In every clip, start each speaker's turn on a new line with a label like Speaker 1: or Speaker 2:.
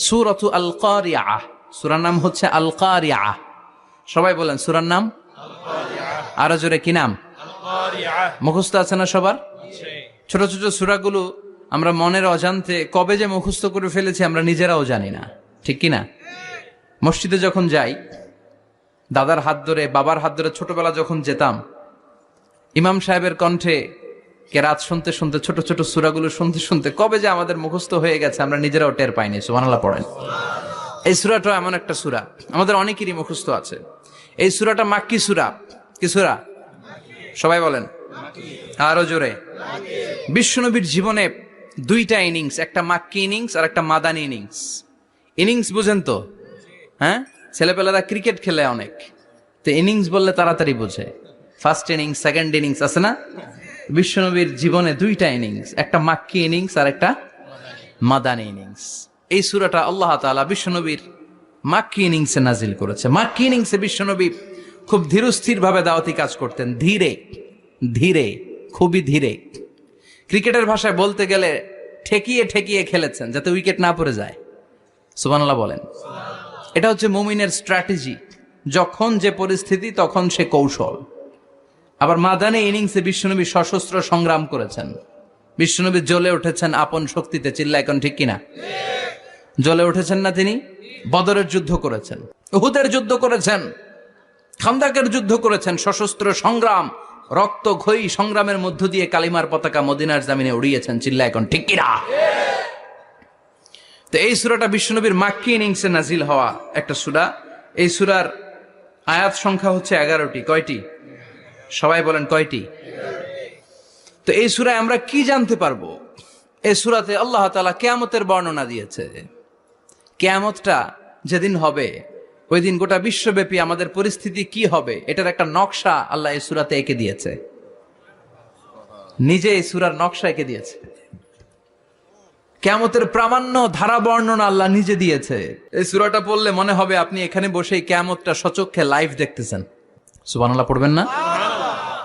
Speaker 1: সূরাতু আল কারিআহ, সূরার নাম হচ্ছে আল কারিআহ। সবাই বলেন সূরার নাম আরো জোরে কি নাম? মুখস্থ আছে না সবার? ছোট ছোট সূরাগুলো আমরা মনের অজান্তে কবে যে মুখস্থ করে ফেলেছি আমরা নিজেরাও জানি না, ঠিক কিনা? মসজিদে যখন যাই, দাদার হাত ধরে বাবার হাত ধরে ছোটবেলা যখন যেতাম, ইমাম সাহেবের কণ্ঠে কেরাত শুনতে শুনতে ছোট ছোট সূরাগুলো শুনতে শুনতে কবে যে আমাদের মুখস্থ হয়ে গেছে আমরা নিজেরাও টের পাইনি। সুবহানাল্লাহ পড়েন। এই সূরাটা এমন একটা সূরা আমাদের অনেকেরই মুখস্থ আছে। এই সূরাটা মাক্কি সূরা। কি সূরা? সবাই বলেন আরো জোরে। বিশ্বনবীর জীবনে দুইটা ইনিংস, একটা মাক্কি ইনিংস আর একটা মাদানী ইনিংস। ইনিংস বুঝেন তো? হ্যাঁ, ছেলেপেলেরা ক্রিকেট খেলে অনেক, তো ইনিংস বললে তাড়াতাড়ি বোঝে। ফার্স্ট ইনিংস, সেকেন্ড ইনিংস আছে না? বিশ্বনবীর জীবনে দুইটা ইনিংস, একটা মাক্কি ইনিংস আর একটা মাদানী ইনিংস। এই সূরাটা আল্লাহ তাআলা বিশ্বনবীর মাক্কি ইনিংসে নাজিল করেছে। মাক্কি ইনিংসে বিশ্বনবী খুব ধীরস্থির ভাবে দাওয়াতি কাজ করতেন, ধীরে ধীরে, খুবই ধীরে। ক্রিকেটের ভাষায় বলতে গেলে ঠেকিয়ে ঠেকিয়ে খেলেছেন যাতে উইকেট না পড়ে যায়। সুবহানাল্লাহ বলেন। এটা হচ্ছে মুমিনের স্ট্র্যাটেজি, যখন যে পরিস্থিতি তখন সে কৌশল। আবার মাদানী ইনিংসে বিশ্বনবী সশস্ত্র সংগ্রাম করেছেন। বিশ্বনবী জ্বলে উঠেছেন আপন শক্তিতে, চিল্লা এখন ঠিক কিনা? জ্বলে উঠেছেন না তিনি? বদরের যুদ্ধ করেছেন, উহুদের যুদ্ধ করেছেন, খান্দাকের যুদ্ধ করেছেন, সশস্ত্র সংগ্রাম, রক্তক্ষয়ী সংগ্রামের মধ্য দিয়ে কালিমার পতাকা মদিনার জামিনে উড়িয়েছেন, চিল্লা এখন ঠিক কিনা? তো এই সূরাটা বিশ্বনবীর মাক্কি ইনিংসে নাজিল হওয়া একটা সূরা। এই সূরার আয়াত সংখ্যা হচ্ছে 11টি। কয়টি? সবাই বলেন কয়টি? তো এই সূরায় আমরা কি জানতে পারবো? এই সূরাতে আল্লাহ তাআলা কিয়ামতের বর্ণনা দিয়েছে। কিয়ামতটা যেদিন হবে ওই দিন গোটা বিশ্বব্যাপী আমাদের পরিস্থিতি কি হবে এটার একটা নকশা আল্লাহ এই সূরাতে এঁকে দিয়েছে। নিজে এই সূরার নকশা এঁকে দিয়েছে। কিয়ামতের প্রামাণ্য ধারা বর্ণনা আল্লাহ নিজে দিয়েছে। এই সূরাটা পড়লে মনে হবে আপনি এখানে বসেই কিয়ামতটা সচক্ষে লাইভ দেখতেছেন। সুবহানাল্লাহ পড়বেন না?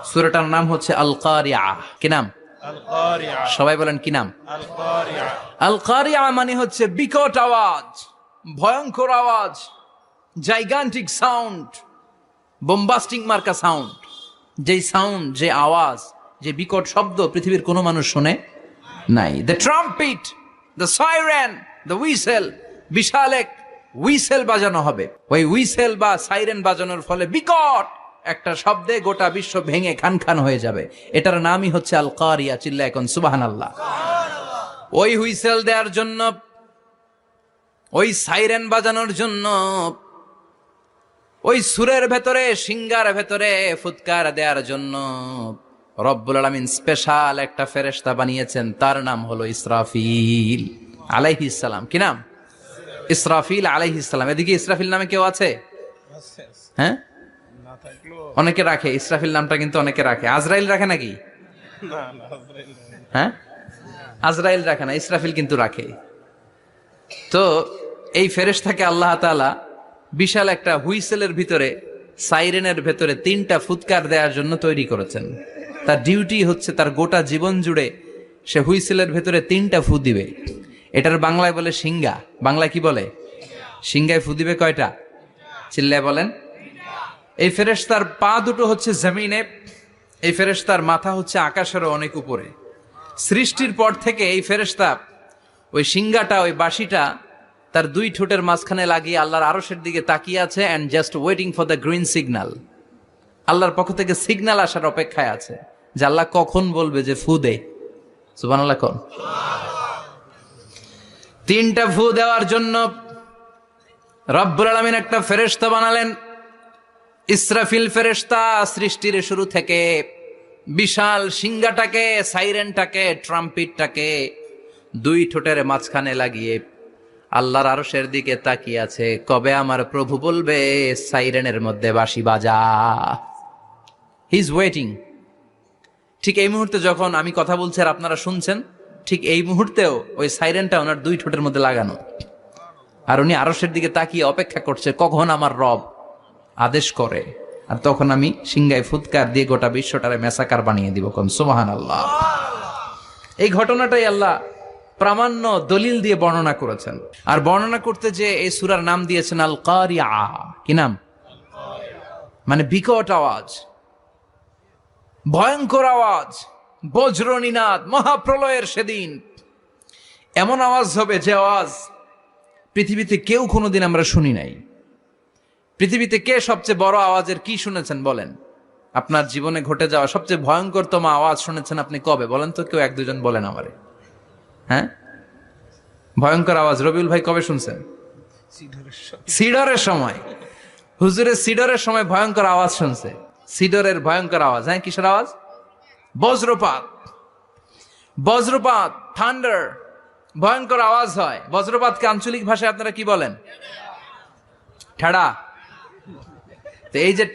Speaker 1: সূরাটার নাম হচ্ছে আল কারিআহ। কি নাম? আল কারিআহ। সবাই বলেন কি নাম? আল কারিআহ। আল কারিআহ মানে হচ্ছে বিকট আওয়াজ, ভয়ঙ্কর আওয়াজ, জাইগান্টিক সাউন্ড, বোম্বাস্টিক মার্কা সাউন্ড। যেই সাউন্ড, যে আওয়াজ, যে বিকট শব্দ পৃথিবীর কোনো মানুষ শুনে নাই। The trumpet, the siren, the whistle, বিশাল এক হুইসেল বাজানো হবে। ওই হুইসেল বা সাইরেন বাজানোর ফলে বিকট একটা শব্দে গোটা বিশ্ব ভেঙে খান খান হয়ে যাবে। এটার নামই হচ্ছে আল কারিয়া। চিল্লা এখন সুবহানাল্লাহ। ওই হুইসেল দেওয়ার জন্য, ওই সাইরেন বাজানোর জন্য, ওই সুরের ভেতরে, সিঙ্গার ভেতরে ফুৎকার দেওয়ার জন্য রব্বুল আলামিন স্পেশাল একটা ফেরেশতা বানিয়েছেন। তার নাম হলো ইসরাফিল আলাইহিস সালাম। কি নাম? ইসরাফিল আলাইহিস সালাম। এদিকে ইসরাফিল নামে কেউ আছে? হ্যাঁ, অনেকে রাখে ইসরাফিল নামটা, কিন্তু অনেকে রাখে। আজরাইল রাখে নাকি? হ্যাঁ, আজরাইল রাখে না, ইসরাফিল কিন্তু রাখে। তো এই ফেরেশতাকে আল্লাহ তাআলা বিশাল একটা হুইসেলের ভিতরে, সাইরেনের ভেতরে 3টা ফুৎকার দেওয়ার জন্য তৈরি করেছেন। তার ডিউটি হচ্ছে তার গোটা জীবন জুড়ে সে হুইসেলের ভেতরে 3টা ফু দিবে। এটার বাংলায় বলে সিঙ্গা। বাংলায় কি বলে? সিঙ্গায় ফু দিবে কয়টা? চিল্লায় বলেন। এই ফেরেশতার পা দুটো হচ্ছে জমিনে, এই ফেরেশতার মাথা হচ্ছে আকাশেরও অনেক উপরে। সৃষ্টির পর থেকে এই ফেরেশতা ওই সিঙ্গাটা, ওই বাঁশিটা তার 2 ঠোঁটের মাঝখানে লাগিয়ে আল্লাহর আরশের দিকে তাকিয়ে আছে, and just waiting for the green signal. আল্লাহর পক্ষ থেকে সিগন্যাল আসার অপেক্ষায় আছে যে আল্লাহ কখন বলবে যে ফু দে। সুবহানাল্লাহ কোন? 3টা ফু দেওয়ার জন্য রব্বুল আলামিন একটা ফেরেশতা বানালেন। ইসরাফিল ফেরেশতা সৃষ্টির শুরু থেকে বিশাল সিঙ্গাটাকে, সাইরেনটাকে, ট্রাম্পিটটাকে 2 ঠোঁটের মাঝখানে লাগিয়ে আল্লাহর আরশের দিকে তাকিয়ে আছে, কবে আমার প্রভু বলবে সাইরেনের মধ্যে বাঁশি বাজা। He is waiting. ঠিক এই মুহূর্তে যখন আমি কথা বলছি আর আপনারা শুনছেন, ঠিক এই মুহূর্তেও ওই সাইরেনটা ওনার 2 ঠোঁটের মধ্যে লাগানো, আর উনি আরশের দিকে তাকিয়ে অপেক্ষা করছে কখন আমার রব আদেশ করে, আর তখন আমি সিঙ্গায় ফুৎকার দিয়ে গোটা বিশ্বটারে মেসাকার বানিয়ে দিব। কোন সুবহানাল্লাহ। এই ঘটনাটাই আল্লাহ প্রামাণ্য দলিল দিয়ে বর্ণনা করেছেন। আর বর্ণনা করতে যে এই সূরার নাম দিয়েছেন আল কারিয়া। কি নাম? মানে বিকট আওয়াজ, ভয়ঙ্কর আওয়াজ, বজ্রনিনাদ, মহাপ্রলয়ের সেদিন এমন আওয়াজ হবে যে আওয়াজ পৃথিবীতে কেউ কোনোদিন আমরা শুনি নাই। পৃথিবীতে কে সবচেয়ে বড় আওয়াজের কি শুনেছেন বলেন? আপনার জীবনে ঘটে যাওয়া সবচেয়ে ভয়ঙ্করতম আওয়াজ শুনেছেন আপনি কবে বলেন তো? কেউ এক দুজন বলেন আমারে। হ্যাঁ, ভয়ঙ্কর আওয়াজ রবিউল ভাই কবে শুনছেন? সিডরের সময়। হুজুরের সিডরের সময় ভয়ঙ্কর আওয়াজ শুনছে। সিডরের ভয়ঙ্কর আওয়াজ। হ্যাঁ, কিসের আওয়াজ? বজ্রপাত। বজ্রপাত, থান্ডার, ভয়ঙ্কর আওয়াজ হয়। বজ্রপাতকে আঞ্চলিক ভাষায় আপনারা কি বলেন? ঠেড়া। তো এই যে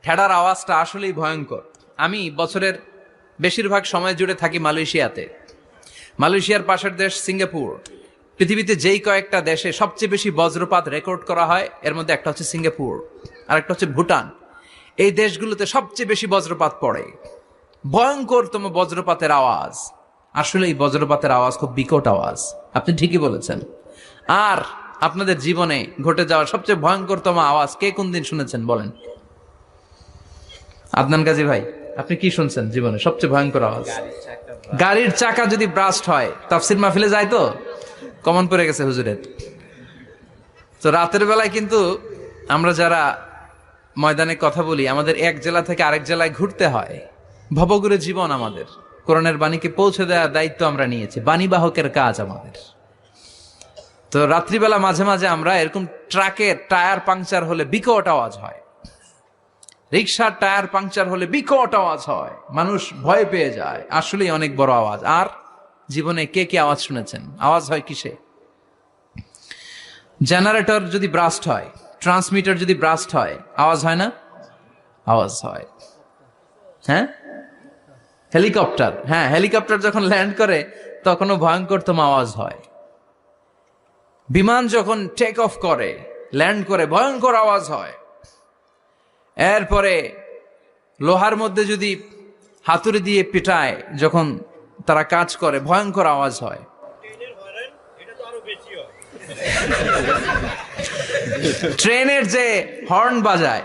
Speaker 1: ঠেড়ার আওয়াজটা আসলেই ভয়ঙ্কর। আমি বছরের বেশিরভাগ সময় জুড়ে থাকি মালয়েশিয়াতে। মালয়েশিয়ার পাশের দেশ সিঙ্গাপুর। পৃথিবীতে যেই কয়েকটা দেশে সবচেয়ে বেশি বজ্রপাত রেকর্ড করা হয় এর মধ্যে একটা হচ্ছে সিঙ্গাপুর, আর একটা হচ্ছে ভুটান। এই দেশগুলোতে সবচেয়ে বেশি বজ্রপাত পড়ে। ভয়ঙ্করতম বজ্রপাতের আওয়াজ। আসলে এই বজ্রপাতের আওয়াজ খুব বিকট আওয়াজ। আপনি ঠিকই বলেছেন। আর আপনাদের জীবনে ঘটে যাওয়া সবচেয়ে ভয়ঙ্করতম আওয়াজ কে কোন দিন শুনেছেন বলেন? আদনান গাজী ভাই, আপনি কি শুনছেন জীবনে সবচেয়ে ভয়ঙ্কর আওয়াজ? গাড়ির চাকা যদি ব্রাস্ট হয়। তাফসির মাহফিলে যায় তো কমন পড়ে গেছে হুজুরের। তো রাতের বেলায় কিন্তু আমরা যারা ময়দানে কথা বলি, আমাদের এক জেলা থেকে আরেক জেলায় ঘুরতে হয়। ভবঘুরে জীবন আমাদের। কোরআনের বাণীকে পৌঁছে দেওয়ার দায়িত্ব আমরা নিয়েছি, বাণীবাহকের কাজ আমাদের। তো রাত্রিবেলা মাঝে মাঝে আমরা এরকম ট্রাকের টায়ার পাংচার হলে বিকট আওয়াজ হয়, রিক্সার টায়ার পাংচার হলে বিকট আওয়াজ হয়, মানুষ ভয় পেয়ে যায়। আসলেই অনেক বড় আওয়াজ। আর জীবনে কে কে আওয়াজ শুনেছেন? আওয়াজ হয় কিসে? জেনারেটর যদি ব্রাস্ট হয়, ট্রান্সমিটার যদি ব্রাস্ট হয়, আওয়াজ হয় না? আওয়াজ হয়। হ্যাঁ, হেলিকপ্টার। হ্যাঁ, হেলিকপ্টার যখন ল্যান্ড করে তখনও ভয়ঙ্করতম আওয়াজ হয়। বিমান যখন টেক অফ করে, ল্যান্ড করে, ভয়ঙ্কর আওয়াজ হয়। এরপরে লোহার মধ্যে যদি হাতুড়ি দিয়ে পিটায় যখন তারা কাজ করে, ভয়ঙ্কর আওয়াজ হয়। ট্রেনের যে হর্ন বাজায়,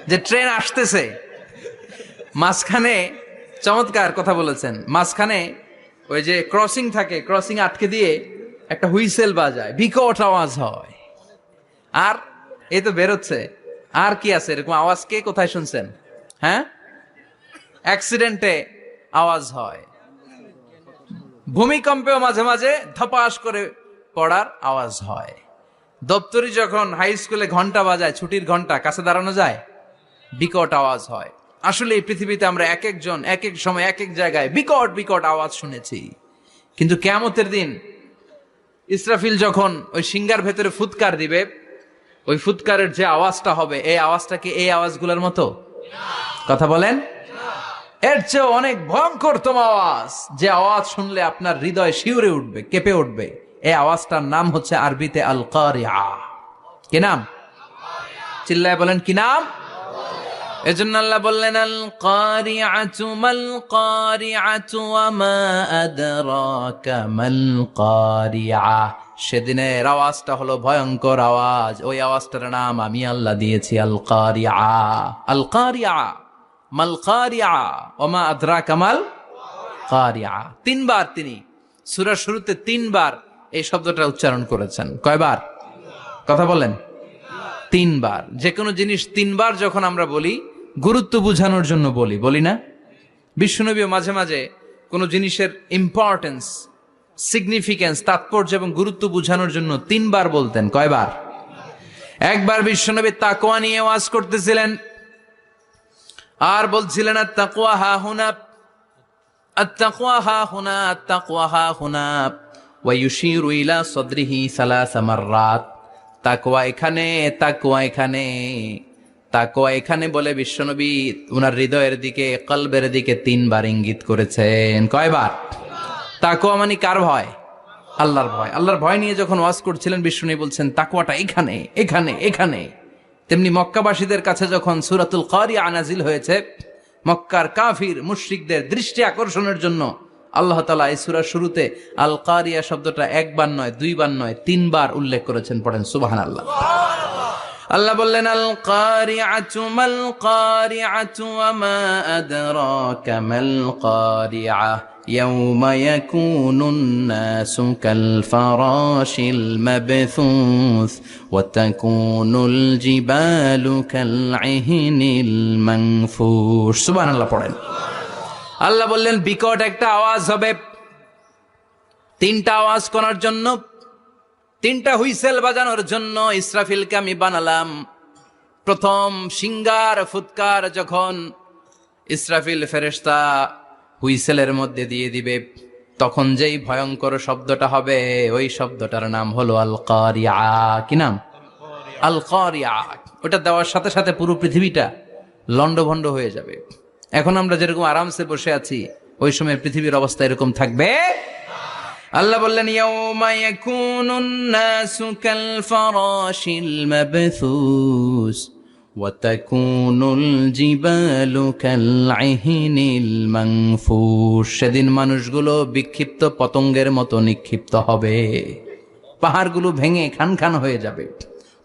Speaker 1: যে ট্রেন আসতেছে, মাঝখানে চমৎকার কথা বলেছেন, মাঝখানে ওই যে ক্রসিং থাকে, ক্রসিং আটকে দিয়ে একটা হুইসেল বাজায়, বিকট আওয়াজ হয়। আর এই তো বেরোচ্ছে। আর কি আছে এরকম আওয়াজ? কে কোথায় শুনছেন? হ্যাঁ, অ্যাক্সিডেন্টে আওয়াজ হয়। ভূমিকম্পেও মাঝে মাঝে ধপাস করে পড়ার আওয়াজ হয়। দপ্তরি যখন হাই স্কুলে ঘন্টা বাজায়, ছুটির ঘন্টা, কাছে দাঁড়ানো যায়, বিকট আওয়াজ হয়। আসলে এই পৃথিবীতে আমরা এক একজন এক এক সময় এক এক জায়গায় বিকট বিকট আওয়াজ শুনেছি। কিন্তু কিয়ামতের দিন ইসরাফিল যখন ওই সিংহার ভেতরে ফুৎকার দিবে, ওই ফুৎকারের যে আওয়াজটা হবে, এই আওয়াজটা কি এই আওয়াজগুলোর মতো? কথা বলেন। এর চেয়ে অনেক ভয়ঙ্করতম আওয়াজ, যে আওয়াজ শুনলে আপনার হৃদয় শিউরে উঠবে, কেঁপে উঠবে। এই আওয়াজটার নাম হচ্ছে আরবিতে আল কারিয়া। কি নাম? চিল্লায় বলেন, কি নাম? এজন্য আল্লাহ বললেন আল কারিআতু মাল কারিআতু ওয়া মা আদরাকা মাল কারিআ। সেদিনের আওয়াজটা হলো ভয়ঙ্কর আওয়াজ। ওই আওয়াজটার নাম আমি আল্লাহ দিয়েছি আল কারিআ। আল কারিআ মাল কারিআ ওয়া মা আদরাকা মাল কারিআ। তিনবার তিনি সূরার শুরুতে তিনবার এই শব্দটা উচ্চারণ করেছেন। কয়বার? কথা বলেন। তিনবার। যে কোনো জিনিস তিনবার যখন আমরা বলি, গুরুত্ব বোঝানোর জন্য বলি না? বিশ্বনবী মাঝে মাঝে কোনো জিনিসের ইম্পর্টেন্স, সিগনিফিকেন্স, তাৎপর্য এবং গুরুত্ব বোঝানোর জন্য তিনবার বলতেন। কয়বার? একবার বিশ্বনবী তাকওয়া নিয়ে ওয়াজ করতেছিলেন, আর বলছিলেন আত-তাকওয়া হা হুনা, আত-তাকওয়া হা হুনা, আত-তাকওয়া হা হুনা, ওয়া ইউশিরু ইলা সাদরিহি সালাসা মাররাত। তাকওয়া এখানে, তাকওয়া এখানে, তাকওয়া এখানে বলে বিশ্বনবী উনার হৃদয়ের দিকে, কলবের দিকে তিনবার ইঙ্গিত করেছেন। কয়বার? তাকওয়া মানে কার ভয়? আল্লাহর ভয়। আল্লাহর ভয় নিয়ে যখন ওয়াজ করছিলেন বিশ্বনবী বলছেন তাকওয়াটা এখানে, এখানে, এখানে। তেমনি মক্কাবাসীদের কাছে যখন সূরাতুল কারিআ নাজিল হয়েছে, মক্কার কাফির মুশরিকদের দৃষ্টি আকর্ষণের জন্য আল্লাহ তাআলা এই সূরার শুরুতে আল কারিয়া শব্দটা একবার নয়, দুইবার নয়, তিনবার উল্লেখ করেছেন। পড়েন সুবহানাল্লাহ। আল্লাহ বললেন আল কারিআতু মাল কারিআতু ওয়া মা আদরাকা মাল কারিআহ ইয়াউমা ইয়াকুনুন নাসু কাল ফারাশিল মাবথুস ওয়া তাকুনুল জিবালু কাল ইহনিল মানফুশ। সুবহানাল্লাহ পড়েন। আল্লাহ বললেন বিকট একটা আওয়াজ হবে, তিনটা আওয়াজ করার জন্য, তিনটা হুইসেল বাজানোর জন্য ইসরাফিলকে আমি বানালাম। প্রথম সিঙ্গার ফুৎকার যখন ইসরাফিল ফেরেশতা হুইসেলের মধ্যে দিয়ে দিবে, তখন যেই ভয়ঙ্কর শব্দটা হবে ওই শব্দটার নাম হলো আল কারিয়া। কি নাম? আল কারিয়া। ওটা দেওয়ার সাথে সাথে পুরো পৃথিবীটা লন্ডভন্ড হয়ে যাবে। এখন আমরা যেরকম আরামসে বসে আছি, ওই সময় পৃথিবীর অবস্থা এরকম থাকবে। আল্লাহ বললেন ইয়াউমা ইয়াকুনুন নাসু কাল ফারাশিল মাবথুস ওয়া তাকুনুল জিবালু কাল ইহনিল মানফুশ। সেদিন মানুষগুলো বিক্ষিপ্ত পতঙ্গের মতো নিক্ষিপ্ত হবে, পাহাড়গুলো ভেঙে খান খান হয়ে যাবে,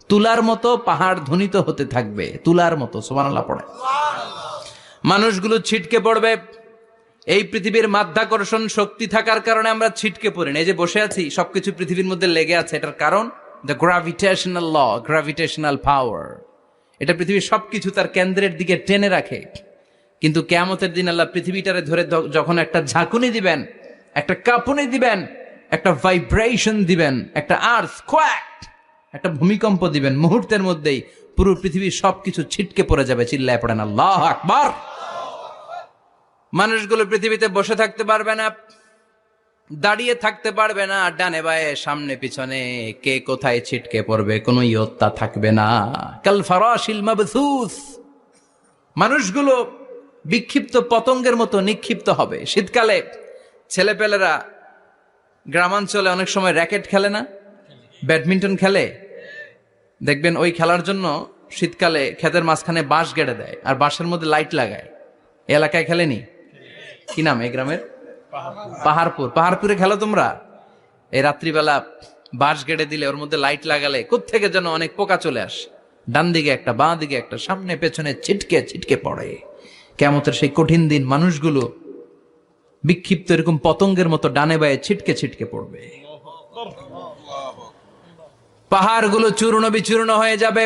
Speaker 1: তুলার মতো পাহাড় ধ্বনিত হতে থাকবে, তুলার মতো। সুবহানাল্লাহ পড়ে। মানুষগুলো ছিটকে পড়বে। এই পৃথিবীর মাধ্যাকর্ষণ শক্তি থাকার কারণে আমরা ছিটকে পড়ি না। এই যে বসে আছি, সবকিছু পৃথিবীর মধ্যে লেগে আছে, এটার কারণ দ্য গ্র্যাভিটেশনাল ল, গ্র্যাভিটেশনাল পাওয়ার। এটা পৃথিবীর সবকিছু তার কেন্দ্রের দিকে টেনে রাখে। কিন্তু কিয়ামতের দিন আল্লাহ পৃথিবীটারে ধরে যখন একটা ঝাঁকুনি দিবেন, একটা কাঁপুনি দিবেন, একটা ভাইব্রেশন দিবেন, একটা আর্থ কোয়াক, একটা ভূমিকম্প দিবেন, মুহূর্তের মধ্যেই পুরো পৃথিবীর সবকিছু ছিটকে পড়ে যাবে। চিল্লায় পড়েন আল্লাহু আকবার। মানুষগুলো পৃথিবীতে বসে থাকতে পারবে না, দাঁড়িয়ে থাকতে পারবে না, ডানে বায়ে সামনে পিছনে কে কোথায় ছিটকে পড়বে কোনো ইয়ত্তা থাকবে না। কাল ফারাশিল মাবথুস। মানুষগুলো বিক্ষিপ্ত পতঙ্গের মতো নিক্ষিপ্ত হবে। শীতকালে ছেলেপেলেরা গ্রামাঞ্চলে অনেক সময় র্যাকেট খেলে না, ব্যাডমিন্টন খেলে, দেখবেন ওই খেলার জন্য শীতকালে ক্ষেতের মাঝখানে বাঁশ গেড়ে দেয় আর বাঁশের মধ্যে লাইট লাগায়। এলাকায় খেলেনি? কি নাম এই গ্রামের? পাহাড়পুর। পাহাড়পুরে খেলো তোমরা? এই রাত্রিবেলা বাঁশ গেড়ে দিলে ওর মধ্যে লাইট লাগালে কোত্থেকে যেন অনেক পোকা চলে আসে, ডান দিকে একটা, বাঁ দিকে একটা, সামনে পেছনে ছিটকে ছিটকে পড়ে। কিয়ামতের সেই কঠিন দিন মানুষগুলো বিক্ষিপ্ত এরকম পতঙ্গের মতো ডানে বায়ে ছিটকে ছিটকে পড়বে। পাহাড়গুলো চূর্ণ বিচূর্ণ হয়ে যাবে,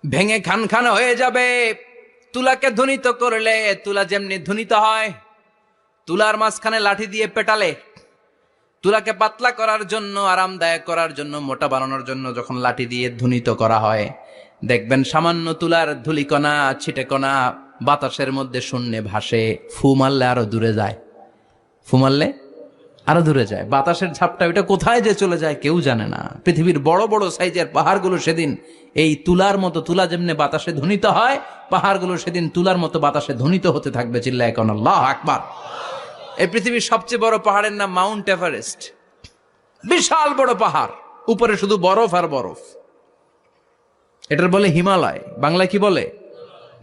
Speaker 1: ভেঙে খান খান হয়ে যাবে। তুলাকে ধ্বনিত করলে তুলা যেমনি ধ্বনিত হয়, তুলার মাঝখানে লাঠি দিয়ে পেটালে, তুলাকে পাতলা করার জন্য, আরামদায়ক করার জন্য, মোটা বানানোর জন্য যখন লাঠি দিয়ে ধ্বনিত করা হয়, দেখবেন সামান্য তুলার ধুলিকণা, ছিটেকণা বাতাসের মধ্যে শূন্যে ভাসে। ফু মারলে আরো দূরে যায়, ফু মারলে আরো দূরে যায়। বাতাসের ঝাপটা ওইটা কোথায় যে চলে যায় কেউ জানে না। পৃথিবীর বড় বড় সাইজের পাহাড়গুলো সেদিন এই তুলার মতো, তুলা যেমনি বাতাসে ধ্বনিত হয়, পাহাড়গুলো সেদিন তুলার মতো বাতাসে ধ্বনিত হতে থাকবে। চিল্লায় কোন আল্লাহু আকবার। এই পৃথিবীর সবচেয়ে বড় পাহাড়ের নাম মাউন্ট এভারেস্ট। বিশাল বড় পাহাড়, উপরে শুধু বরফ আর বরফ। এটার বলে হিমালয়। বাংলায় কি বলে?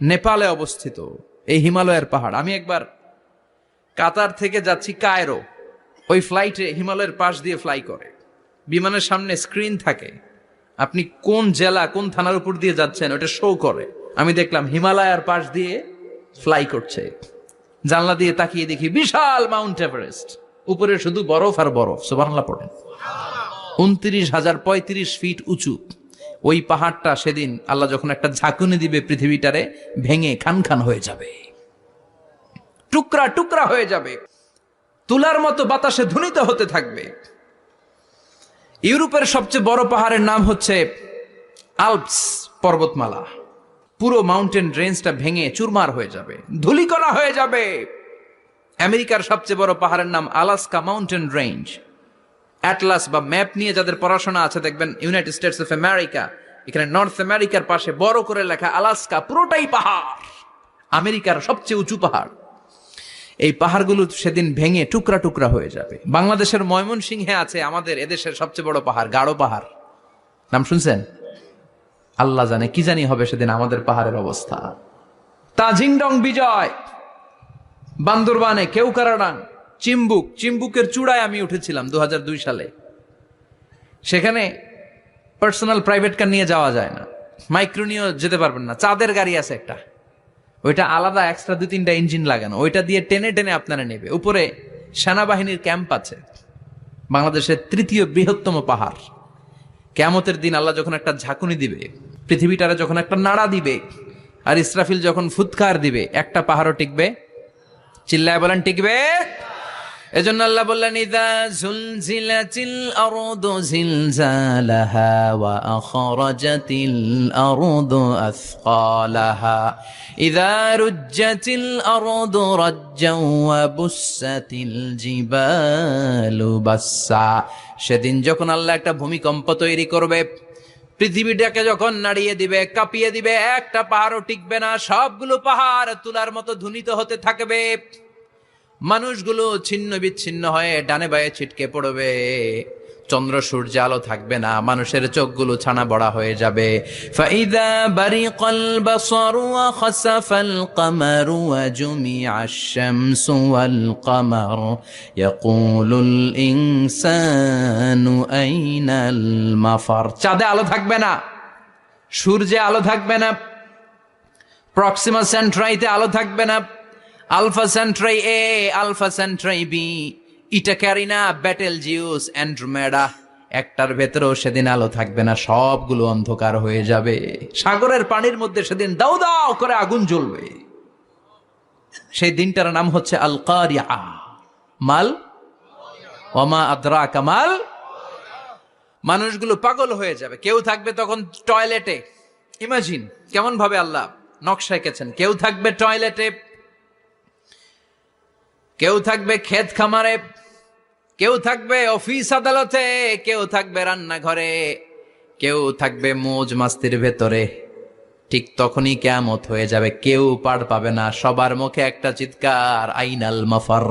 Speaker 1: নেপালে অবস্থিত এই হিমালয়ের পাহাড়। আমি একবার কাতার থেকে যাচ্ছি কায়রো, ওই ফ্লাইটে হিমালয়ের পাশ দিয়ে ফ্লাই করে, বিমানের সামনে স্ক্রিন থাকে, আপনি কোন জেলা কোন থানার উপর দিয়ে যাচ্ছেন ওটা শো করে। আমি দেখলাম হিমালয়ের পাশ দিয়ে ফ্লাই করছে। জানলা দিয়ে তাকিয়ে দেখি বিশাল মাউন্ট এভারেস্ট, উপরে শুধু বরফ আর বরফ। সুবহানাল্লাহ পড়েন। 29,035 ফিট উঁচু ওই পাহাড়টা সেদিন আল্লাহ যখন একটা ঝাঁকুনি দিবে, পৃথিবীটারে ভেঙে খান খান হয়ে যাবে, টুকরা টুকরা হয়ে যাবে, তুলার মতো বাতাসে ধ্বনিত হতে থাকবে। ইউরোপের সবচেয়ে বড় পাহাড়ের নাম হচ্ছে আল্পস পর্বতমালা। পুরো মাউন্টেন রেঞ্জটা ভেঙে চুরমার হয়ে যাবে, ধূলিকণা হয়ে যাবে। আমেরিকার সবচেয়ে বড় পাহাড়ের নাম আলাস্কা মাউন্টেন রেঞ্জ। অ্যাটলাস বা ম্যাপ নিয়ে যাদের পড়াশোনা আছে দেখবেন ইউনাইটেড স্টেটস অফ আমেরিকা, এখানে নর্থ আমেরিকার পাশে বড় করে লেখা আলাস্কা, পুরোটাই পাহাড়, আমেরিকার সবচেয়ে উঁচু পাহাড়। এই পাহাড়গুলো সেদিন ভেঙে টুকরা টুকরা হয়ে যাবে। বাংলাদেশের ময়মনসিংহে আছে আমাদের এদেশের সবচেয়ে বড় পাহাড়, গাঢ় পাহাড়। নাম শুনছেন? আল্লাহ জানে কি জানি হবে সেদিন আমাদের পাহাড়ের অবস্থা। তাজিংডং বিজয়, বান্দরবানে কেওক্রাডাং, চিম্বুকের চূড়ায় আমি উঠেছিলাম 2002 সালে। সেখানে পার্সোনাল প্রাইভেট কার নিয়ে যাওয়া যায় না, মাইক্রো নিয়েও যেতে পারবেন না। চাঁদের গাড়ি আছে একটা, ওইটা আলাদা এক্সট্রা 2-3টা ইঞ্জিন লাগানো, ওইটা দিয়ে টেনে টেনে আপনারা নেবে। উপরে সেনাবাহিনীর ক্যাম্প আছে। বাংলাদেশের 3য় বৃহত্তম পাহাড়। কিয়ামতের দিন আল্লাহ যখন একটা ঝাঁকুনি দিবে, পৃথিবীটারে যখন একটা নাড়া দিবে, আর ইসরাফিল যখন ফুৎকার দিবে, একটা পাহাড়ও টিকবে? চিল্লায় বলেন টিকবে? এজন্য আল্লাহ বললেন, ইযা যুলজিলাতিল আরদু জিলজালাহা ওয়া আখরাজাতিল আরদু আসকালাহা ইযা রুজ্জাতিল আরদু রাজ্জাও ওয়া বুসাতিল জিবালু বাসসা। সেদিন যখন আল্লাহ একটা ভূমিকম্প তৈরি করবে, পৃথিবীটাকে যখন নাড়িয়ে দিবে, কাঁপিয়ে দিবে, একটা পাহাড়ও টিকবে না, সবগুলো পাহাড় তুলার মতো ধ্বনিত হতে থাকবে। মানুষগুলো ছিন্ন বিচ্ছিন্ন হয়ে ডানে বায়ে ছিটকে পড়বে, চন্দ্র সূর্য আলো থাকবে না, মানুষের চোখগুলো ছানা বড়া হয়ে যাবে। ফাইদা বারিকাল বাসারু ওয়া খাসাফাল কামারু ওয়া জুমিআশ শামসু ওয়াল কামার ইয়াকুলুল ইনসানু আইনাল মাফার। চাঁদে আলো থাকবে না, সূর্যে আলো থাকবে না, প্রক্সিমা সেন্ট্রাইতে আলো থাকবে না, আলফা সেন্ট্রাই এ, আলফা সেন্ট্রাই বি, ইটা ক্যারিনা, ব্যাটেল জিউস, অ্যান্ড্রোমেডা, একটার ভেতরেও সেদিন আলো থাকবে না, সবগুলো অন্ধকার হয়ে যাবে। সাগরের পানির মধ্যে সেদিন দাউ দাউ করে আগুন জ্বলবে। সেই দিনটার নাম হচ্ছে আল কারিআ। মাল ওয়ামা আদরাকা মাল। মানুষগুলো পাগল হয়ে যাবে। কেউ থাকবে তখন টয়লেটে, ইমাজিন কেমন ভাবে আল্লাহ নকশা এঁকেছেন। কেউ থাকবে টয়লেটে, কেউ থাকবে ক্ষেত খামারে, কেউ থাকবে অফিস আদালতে, কেউ থাকবে রান্নাঘরে, কেউ থাকবে মৌজ মাস্তির ভেতরে। ঠিক তখনই কিয়ামত হয়ে যাবে, কেউ পার পাবে না, সবার মুখে একটা চিৎকার, আইনাল মাফার।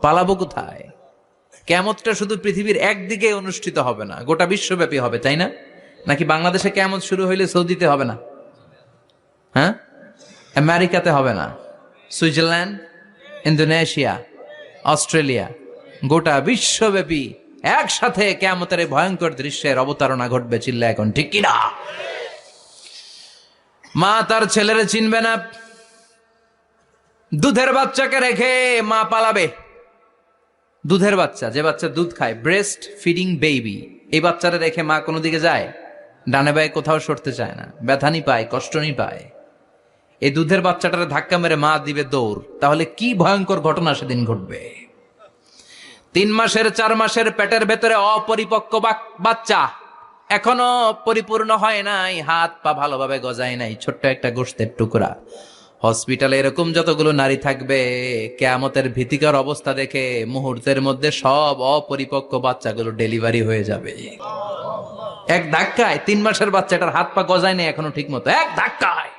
Speaker 1: পালাবো কোথায়? কিয়ামতটা শুধু পৃথিবীর একদিকে অনুষ্ঠিত হবে না, গোটা বিশ্বব্যাপী হবে, তাই না? নাকি বাংলাদেশে কিয়ামত শুরু হইলে সৌদিতে হবে না? হ্যাঁ, আমেরিকাতে হবে না, সুইজারল্যান্ড, ইন্দোনেশিয়া, অস্ট্রেলিয়া, গোটা বিশ্বব্যাপী একসাথে কিয়ামতের এই ভয়ঙ্কর দৃশ্যের অবতারণা ঘটবে। চিল্লা এখন ঠিক কিনা? মা তার ছেলেরে চিনবে না, দুধের বাচ্চাকে রেখে মা পালাবে। দুধের বাচ্চা, যে বাচ্চা দুধ খায়, ব্রেস্ট ফিডিং বেবি, এই বাচ্চারা রেখে মা কোনো দিকে যায়? ডানে বায়ে কোথাও সরতে চায় না, ব্যথানি পায়, কষ্টনি পায়। এই দুধের বাচ্চাটারে ধাক্কা মেরে মা দিবে দৌড়। তাহলে কি ভয়ঙ্কর ঘটনা সেদিন ঘটবে। 3 মাসের 4 মাসের পেটের ভেতরে অপরিপক্ক বাচ্চা, এখনো পরিপূর্ণ হয় নাই, হাত পা ভালোভাবে গজায় নাই, ছোট্ট একটা গোশতের টুকরা। হসপিটালে এরকম যতগুলো নারী থাকবে, কিয়ামতের ভীতিকর অবস্থা দেখে মুহূর্তের মধ্যে সব অপরিপক্ক বাচ্চাগুলো ডেলিভারি হয়ে যাবে। এক ধাক্কায় 3 মাসের বাচ্চাটার হাত পা গজায় নাই এখনো ঠিক মতো, এক ধাক্কায়,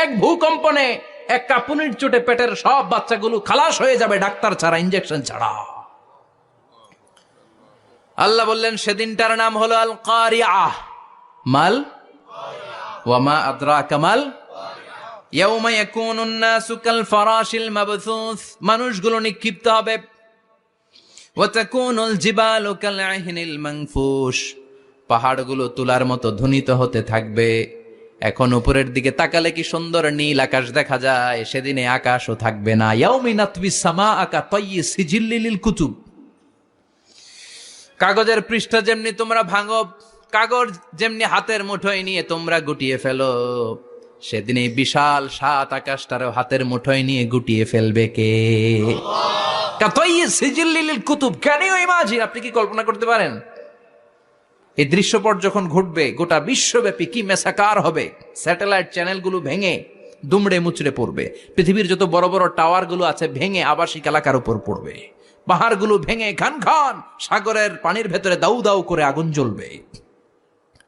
Speaker 1: এক ভূকম্পনে, এক কাঁপুনির চোটে পেটের সব বাচ্চাগুলো খালাস হয়ে যাবে, ডাক্তার ছাড়া, ইনজেকশন ছাড়া। আল্লাহ বললেন সেদিনটার নাম হলো আল কারিআ। মাল ওয়ামা আদরাকা মাল। ইয়াউমা ইয়াকুনুন নাসু কাল ফারাশিল মাবথুস, মানুষগুলো নিক্ষিপ্ত হবে। ওয়া তাকুনুল জিবালু কাল আহিনিল মানফুশ, পাহাড়গুলো তুলার মতো ধ্বনিত হতে থাকবে। এখন উপরের দিকে তাকালে কি সুন্দর নীল আকাশ দেখা যায়, সেদিনে আকাশও থাকবে না। ইয়াউমিন নাতবিস সামাআ কাতায়্যি সিজিল্লি লিল কুতুব, কাগজের পৃষ্ঠা যেমনি তোমরা ভাঙো, কাগজ যেমনি হাতের মুঠোয় নিয়ে তোমরা গুটিয়ে ফেলো, সেদিন এই বিশাল 7 আকাশটারও হাতের মুঠোয় নিয়ে গুটিয়ে ফেলবে কে? কাতায়্যি সিজিল্লি লিল কুতুব। Can you imagine? আপনি কি কল্পনা করতে পারেন এই দৃশ্যপট যখন ঘটবে গোটা বিশ্বব্যাপী কি মেসাকার হবে? স্যাটেলাইট চ্যানেলগুলো ভেঙে দুমড়ে মুচড়ে পড়বে, পৃথিবীর যত বড় বড় টাওয়ারগুলো আছে ভেঙে আবাসিক এলাকার উপর পড়বে, পাহাড়গুলো ভেঙে খান খান সাগরের পানির ভেতরে দাউ দাউ করে আগুন জ্বলবে।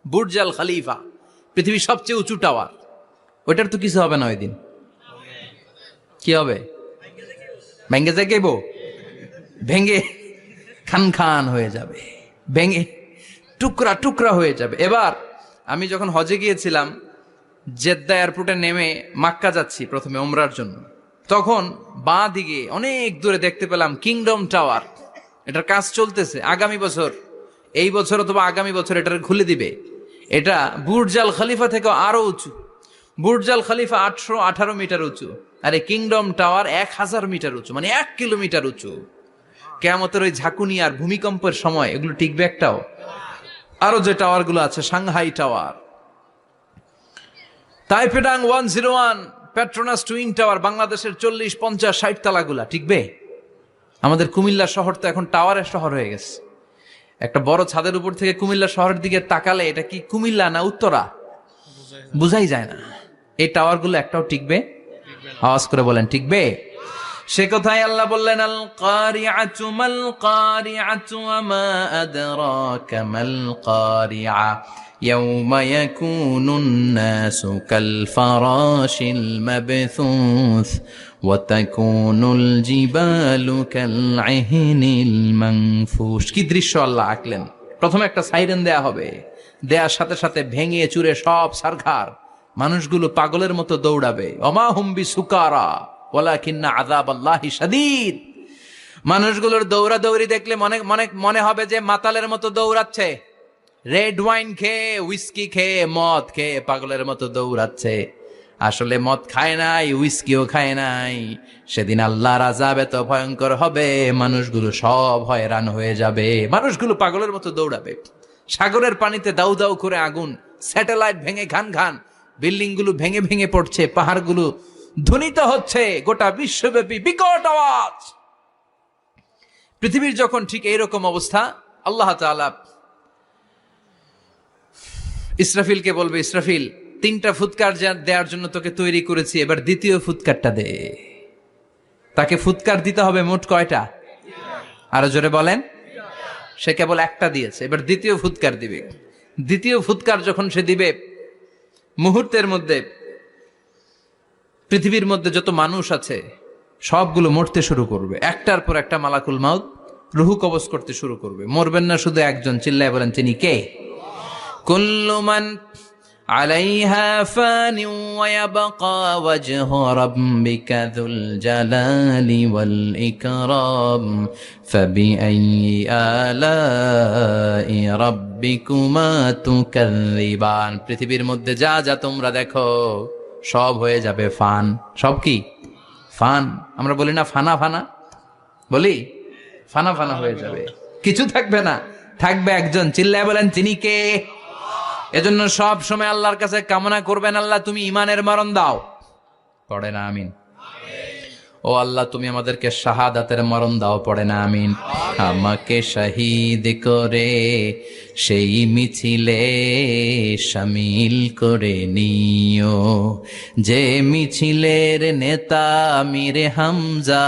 Speaker 1: বুর্জ আল খলিফা, পৃথিবীর সবচেয়ে উঁচু টাওয়ার, ওইটার তো কিছু হবে না ওই দিন। কি হবে? ভেঙে যাইব, ভেঙে খান খান হয়ে যাবে, ভেঙে টুকরা টুকরা হয়ে যাবে। এবার আমি যখন হজে গিয়েছিলাম, জেদ্দা এয়ারপোর্টে নেমে মাক্কা যাচ্ছি প্রথমে ওমরার জন্য, তখন বাঁ দিকে অনেক দূরে দেখতে পেলাম কিংডম টাওয়ার। এটার কাজ চলতেছে, আগামী বছর, এই বছর অথবা আগামী বছর এটার খুলে দিবে। এটা বুর্জ আল খলিফা থেকে আরো উঁচু। বুর্জ আল খলিফা 818 মিটার উঁচু, আর এই কিংডম টাওয়ার 1000 মিটার উঁচু, মানে 1 কিলোমিটার উঁচু। কিয়ামতের ওই ঝাঁকুনি আর ভূমিকম্পের সময় এগুলো টিকবে একটাও? আরো যে টাওয়ার গুলো আছে, সাংহাই টাওয়ার, তাইপেডাং 101, পেট্রোনাস টুইন টাওয়ার, বাংলাদেশের 40, 50, 60 তালাগুলা টিকবে? আমাদের কুমিল্লা শহর তো এখন টাওয়ারের শহর হয়ে গেছে। একটা বড় ছাদের উপর থেকে কুমিল্লা শহরের দিকে তাকালে এটা কি কুমিল্লা না উত্তরা বুঝাই যায় না। এই টাওয়ার গুলো একটাও টিকবে? আওয়াজ করে বলেন, টিকবে? সে কথাই আল্লাহ বললেন, আল কারিআতু মাল কারিআতু ওয়া মা আদরাকা মাল কারিআ ইয়াউমা ইয়াকুনুন নাসু কাল ফারাশিল মাবথুস ওয়া তাকুনুল জিবালু কাল ইহনিল মানফুশ। কি দৃশ্য আল্লাহ আঁকলেন! প্রথমে একটা সাইরেন দেয়া হবে, দেয়ার সাথে সাথে ভেঙে চুরে সব সারখার, মানুষগুলো পাগলের মতো দৌড়াবে। ওমা হুম বিসুকারা ওয়ালাকিন্না আযাবাল্লাহি শাদীদ। মানুষগুলোর দৌড়াদৌড়ি দেখলে মনে হবে যে মাতালের মতো দৌড়াচ্ছে, রেড ওয়াইন খেয়ে, উইস্কি খেয়ে, মদ খেয়ে পাগলের মতো দৌড়াচ্ছে। আসলে মদ খায় নাই, উইস্কিও খায় নাই। সেদিন আল্লাহর আযাব এত ভয়ঙ্কর হবে, মানুষগুলো সব হয়রান হয়ে যাবে, মানুষগুলো পাগলের মতো দৌড়াবে। সাগরের পানিতে দাউ দাউ করে আগুন, স্যাটেলাইট ভেঙে ঘান ঘান, বিল্ডিং গুলো ভেঙে ভেঙে পড়ছে, পাহাড়গুলো ধ্বনিত হচ্ছে, গোটা বিশ্বব্যাপী বিকট আওয়াজ। পৃথিবীর যখন ঠিক এইরকম অবস্থা, আল্লাহ তাআলা ইসরাফিলকে বলবে, ইসরাফিল, 3টা ফুৎকার দেওয়ার জন্য তোকে তৈরি করেছি, এবার দ্বিতীয় ফুৎকারটা দে। তাকে ফুৎকার দিতে হবে মোট কয়টা? আরো জোরে বলেন। সে কেবল একটা দিয়েছে, এবার দ্বিতীয় ফুৎকার দিবে। দ্বিতীয় ফুৎকার যখন সে দিবে, মুহূর্তের মধ্যে পৃথিবীর মধ্যে যত মানুষ আছে সবগুলো মরতে শুরু করবে। একটার পর একটা মালাকুল মাউত রুহু কবজ করতে শুরু করবে। মরবেন না শুধু একজন, চিল্লায় বলেন, তিনি কে? কুল্লু মান আলাইহা ফানি ওয়া ইয়াবকা ওয়াজহু রাব্বিকা যুল জালালি ওয়াল ইকরাম ফাবিআইয়ি আলাই রাব্বিকুমা তুকাযযিবান। পৃথিবীর মধ্যে যা যা তোমরা দেখো সব হয়ে যাবে ফান। সব কি? ফান। আমরা বলি না ফানা ফানা, বলি ফানা ফানা হয়ে যাবে, কিছু থাকবে না, থাকবে একজন। চিল্লায় বলেন, তিনি কে? এজন্য সব সময় আল্লাহর কাছে কামনা করবেন, আল্লাহ তুমি ইমানের মরণ দাও। পড়ে না আমিন? ও আল্লাহ তুমি আমাদেরকে শাহাদাতের মরণ দাও। পড়ে না আমিন? আমাকে শহীদ করে সেই মিছিলে শামিল করে নিও, যে মিছিলের নেতা আমির হামজা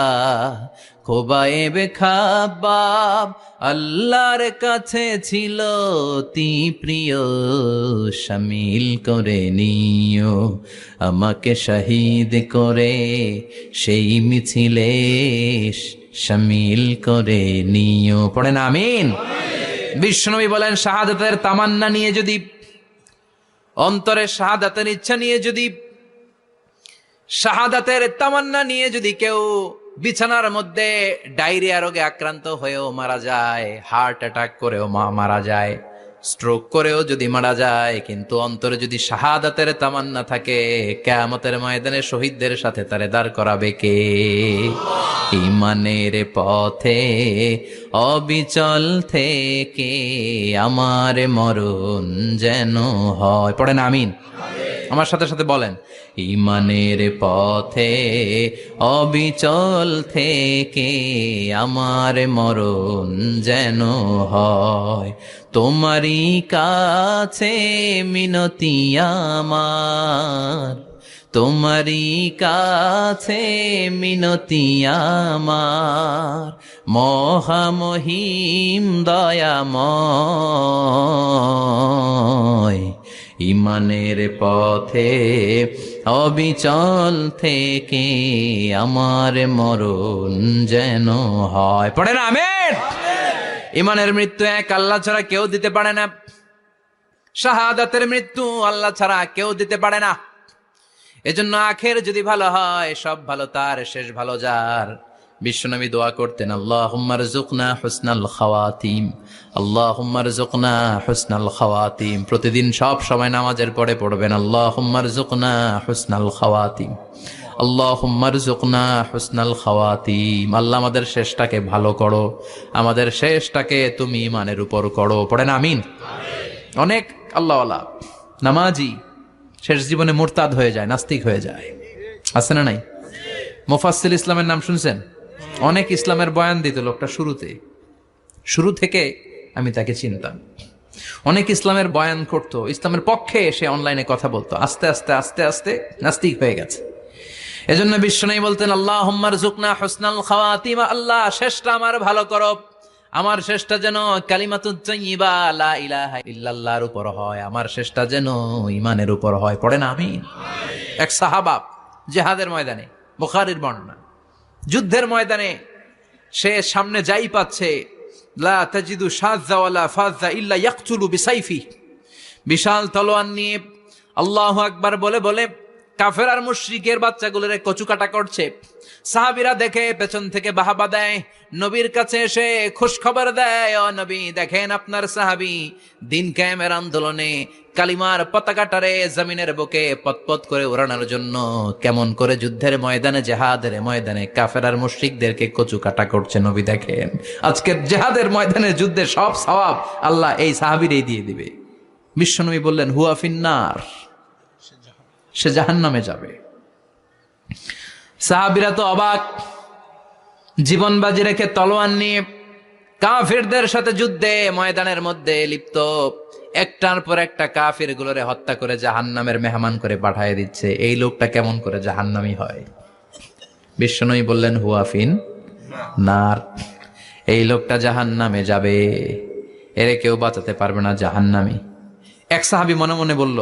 Speaker 1: খোবায়েবে খাব্বাব আল্লাহর কাছে ছিল অতি প্রিয়, শামিল করে নিও আমাকে শহীদ করে সেই মিছিলে শামিল করে নিও। পড়েন আমিন? বিশ্বনবী বলেন, শাহাদাতের তামান্না নিয়ে যদি, অন্তরে শাহাদাতের ইচ্ছা নিয়ে যদি, শাহাদাতের তামান্না নিয়ে যদি কেউ বিছানার মধ্যে ডায়রিয়া রোগে আক্রান্ত হয়েও মারা যায়, হার্ট অ্যাটাক করেও মারা যায়, স্ট্রোক করেও যদি মারা যায়, কিন্তু অন্তরে যদি শাহাদাতের তামান্না থাকে, কিয়ামতের ময়দানে শহীদদের সাথে তারে দাঁড় করাবে কে? ঈমানের পথে অবিচল থেকে আমার মরণ যেন হয়। পড়েন আমিন? আমার সাথে সাথে বলেন, ঈমানের পথে অবিচল থেকে আমার মরণ যেন হয়। তোমারই কাছে মিনতি আমার, তোমারই কাছে মিনতি আমার, মহামহিম দয়াময়। ঈমানের পথে অবিচল থেকে আমার মরণ যেন হয়। পড়ে না আমিন? ঈমানের মৃত্যু এক আল্লাহ ছাড়া কেউ দিতে পারে না, শাহাদাতের মৃত্যু আল্লাহ ছাড়া কেউ দিতে পারে না। এজন্য আখের যদি ভালো হয়, সব ভালো তার, শেষ ভালো যার। বিশ্বনবী দোয়া করতেন, আল্লাহুম্মা রযুকনা হুসনাল খাওয়াতিম, আল্লাহুম্মা রযুকনা হুসনাল খাওয়াতিম। প্রতিদিন সব সময় নামাজের পরে পড়বেন, আল্লাহুম্মা রযুকনা হুসনাল খাওয়াতিম, আল্লাহুম্মা রযুকনা হুসনাল খাওয়াতিম। আল্লাহ আমাদের শেষটাকে ভালো করো, আমাদের শেষটাকে তুমি ঈমানের উপর করো। পড়েন আমিন। অনেক আল্লাহওয়ালা নামাজি শেষ জীবনে মুরতাদ হয়ে যায়, নাস্তিক হয়ে যায়, আছে না নাই? মুফাসসিল ইসলামের নাম শুনছেন? অনেক ইসলামের বয়ান দিত লোকটা শুরু থেকে আমি তাকে চিনতাম। অনেক ইসলামের বয়ান করতো, ইসলামের পক্ষে এসে অনলাইনে কথা বলতো, আস্তে আস্তে আস্তে আস্তে নাস্তিক হয়ে গেছে। এজন্য বিশ্বনবী বলতেন, আল্লাহুম্মা রযুকনা হুসনাল খাওয়াতিম, আল্লাহ শেষটা আমার ভালো করো, আমার শেষটা যেন কালিমাতুত তাইয়্যিবা লা ইলাহা ইল্লাল্লাহর উপর হয়, আমার শেষটা যেন ঈমানের উপর হয়। পড়েন আমিন। এক সাহাবা জিহাদের ময়দানে, বুখারীর বর্ণনা, যুদ্ধের ময়দানে সে সামনে যাই পাচ্ছে, লা তাজিদু শাযযা ওয়ালা ফাযযা ইল্লা ইয়াকতুলু বিসাইফি, বিশাল তলোয়ার নিয়ে আল্লাহু আকবার বলে বলে কাফের আর মুশরিকের বাচ্চাগুলোরে কচুকাটা করছে। সাহাবীরা দেখে পেছন থেকে বাহাবা দেয়, নবীর কাছে এসে খুশ খবর দেয়, ও নবী দেখেন আপনার সাহাবী দিন কায়েমের আন্দোলনে কালিমার পতাকাটারে জমিনের বুকে পতপত করে ওড়ানোর জন্য কেমন করে যুদ্ধের ময়দানে, জিহাদের ময়দানে কাফের আর মুশরিকদেরকে কচুকাটা করছে। নবী দেখেন আজকের জিহাদের ময়দানে যুদ্ধের সব সওয়াব আল্লাহ এই সাহাবীরই দিয়ে দিবে। বিশ্বনবী বললেন, হুয়া ফিন্নার, সে জাহান্নামে যাবে। সাহাবীরা তো অবাক, জীবন বাজি রেখে তলোয়ার নিয়ে কাফিরদের সাথে যুদ্ধে ময়দানের মধ্যে লিপ্ত, একটার পর একটা কাফির গুলোরে হত্যা করে জাহান্নামের মেহমান করে পাঠিয়ে দিচ্ছে। এই লোকটা কেমন করে জাহান্নামী হয়? বিশ্বনবী বললেন, হুয়া ফিন নার, এই লোকটা জাহান্নামে যাবে, এরে কেউ বাঁচাতে পারবে না, জাহান্নামী। এক সাহাবী মনে মনে বলল,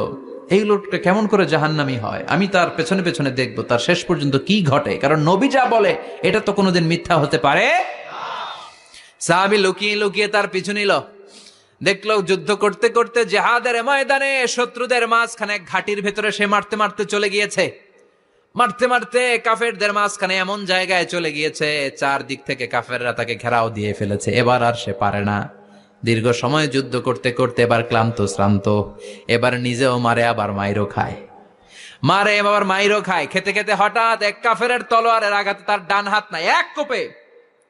Speaker 1: এই লোকটা কেমন করে জাহান্নামী হয়, আমি তার পেছনে পেছনে দেখবো তার শেষ পর্যন্ত কি ঘটে, কারণ নবী যা বলে এটা তো কোনোদিন মিথ্যা হতে পারে। সাহাবী লুকিয়ে লুকিয়ে তার পিছু নিল, দেখলো যুদ্ধ করতে করতে জিহাদের ময়দানে শত্রুদের মাঝখানে ঘাটির ভেতরে সে মারতে মারতে চলে গিয়েছে, মারতে মারতে কাফেরদের মাঝখানে এমন জায়গায় চলে গিয়েছে চারদিক থেকে কাফেররা তাকে ঘেরাও দিয়ে ফেলেছে। এবার আর সে পারে না, দীর্ঘ সময় যুদ্ধ করতে করতে এবার ক্লান্ত শ্রান্ত, এবার নিজেও মারে আবার মাইরও খায়, মারে আবার মাইরও খায়। খেতে খেতে হঠাৎ এক কাফেরের তলোয়ারের আঘাতে তার ডান হাত নাই, এক কোপে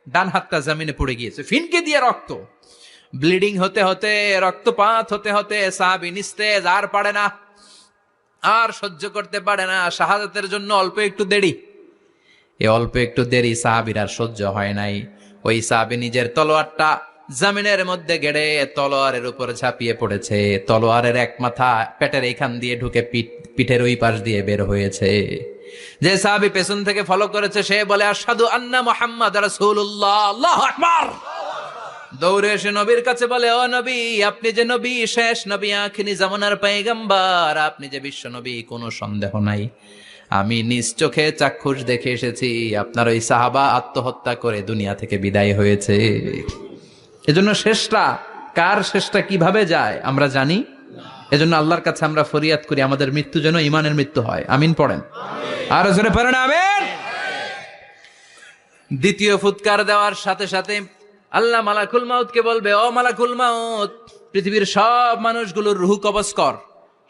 Speaker 1: ডান হাতটা জমিনে পড়ে গিয়েছে, ফিনকে দিয়ে রক্ত, ব্লিডিং হতে হতে, রক্তপাত হতে হতে সাহাবী নিস্তেজ, আর পারে না, আর সহ্য করতে পারে না। শাহাদাতের জন্য অল্প একটু দেরি, এ অল্প একটু দেরি সাহাবীর আর সহ্য হয় নাই। ওই সাহাবী নিজের তলোয়ারটা জমিনের মধ্যে গেড়ে তলোয়ারের উপর ঝাঁপিয়ে পড়েছে, তলোয়ারের এক মাথা পেটের এখান দিয়ে ঢুকে পিঠের ওই পাশ দিয়ে বের হয়েছে। যে সাহাবী পেছন থেকে ফলো করেছে সে বলে, আশহাদু আন্না মুহাম্মাদ রাসূলুল্লাহ, আল্লাহু আকবার। দৌড়ে এসে নবীর কাছে বলে, ও নবী, আপনি যে নবী, শেষ নবী, আখিরি জামানার পয়গম্বর, আপনি যে বিশ্ব নবী, কোনো সন্দেহ নাই, আমি নিজ চোখে চাক্ষুষ দেখে এসেছি আপনার ওই সাহাবা আত্মহত্যা করে দুনিয়া থেকে বিদায় হয়েছে। এজন্য শেষটা কার, শেষটা কিভাবে যায় আমরা জানি। এজন্য আল্লাহর কাছে আমরা ফরিয়াদ করি আমাদের মৃত্যু যেন ঈমানের মৃত্যু হয়। আমিন পড়েন, আর জোরে পড়েন আমিন। দ্বিতীয় ফুৎকার দেওয়ার সাথে সাথে আল্লাহ মালাকুল মাউতকে বলবে, ও মালাকুল মাউত, পৃথিবীর সব মানুষগুলোর রুহ কবজ কর।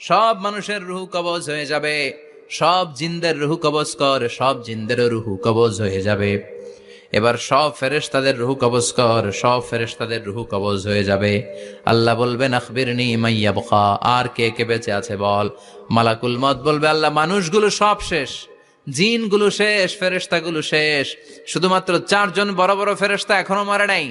Speaker 1: সব মানুষের রুহ কবজ হয়ে যাবে, সব জিনদের রুহ কবজ কর, সব জিনদেরও রুহ কবজ হয়ে যাবে। এবার সব ফেরেশতাদের রুহ কবজ কর, সব ফেরেশতাদের রুহ কবজ হয়ে যাবে। আল্লাহ বলবেন, আখবিরনি মাইয়া বকা, আর কে কে বেঁচে আছে বল। মালাকুল মউত বলবে, আল্লাহ মানুষগুলো সব শেষ, জিনগুলো শেষ, ফেরেশতাগুলো শেষ, শুধুমাত্র 4 জন বড় বড় ফেরেশতা এখনো মারে নাই।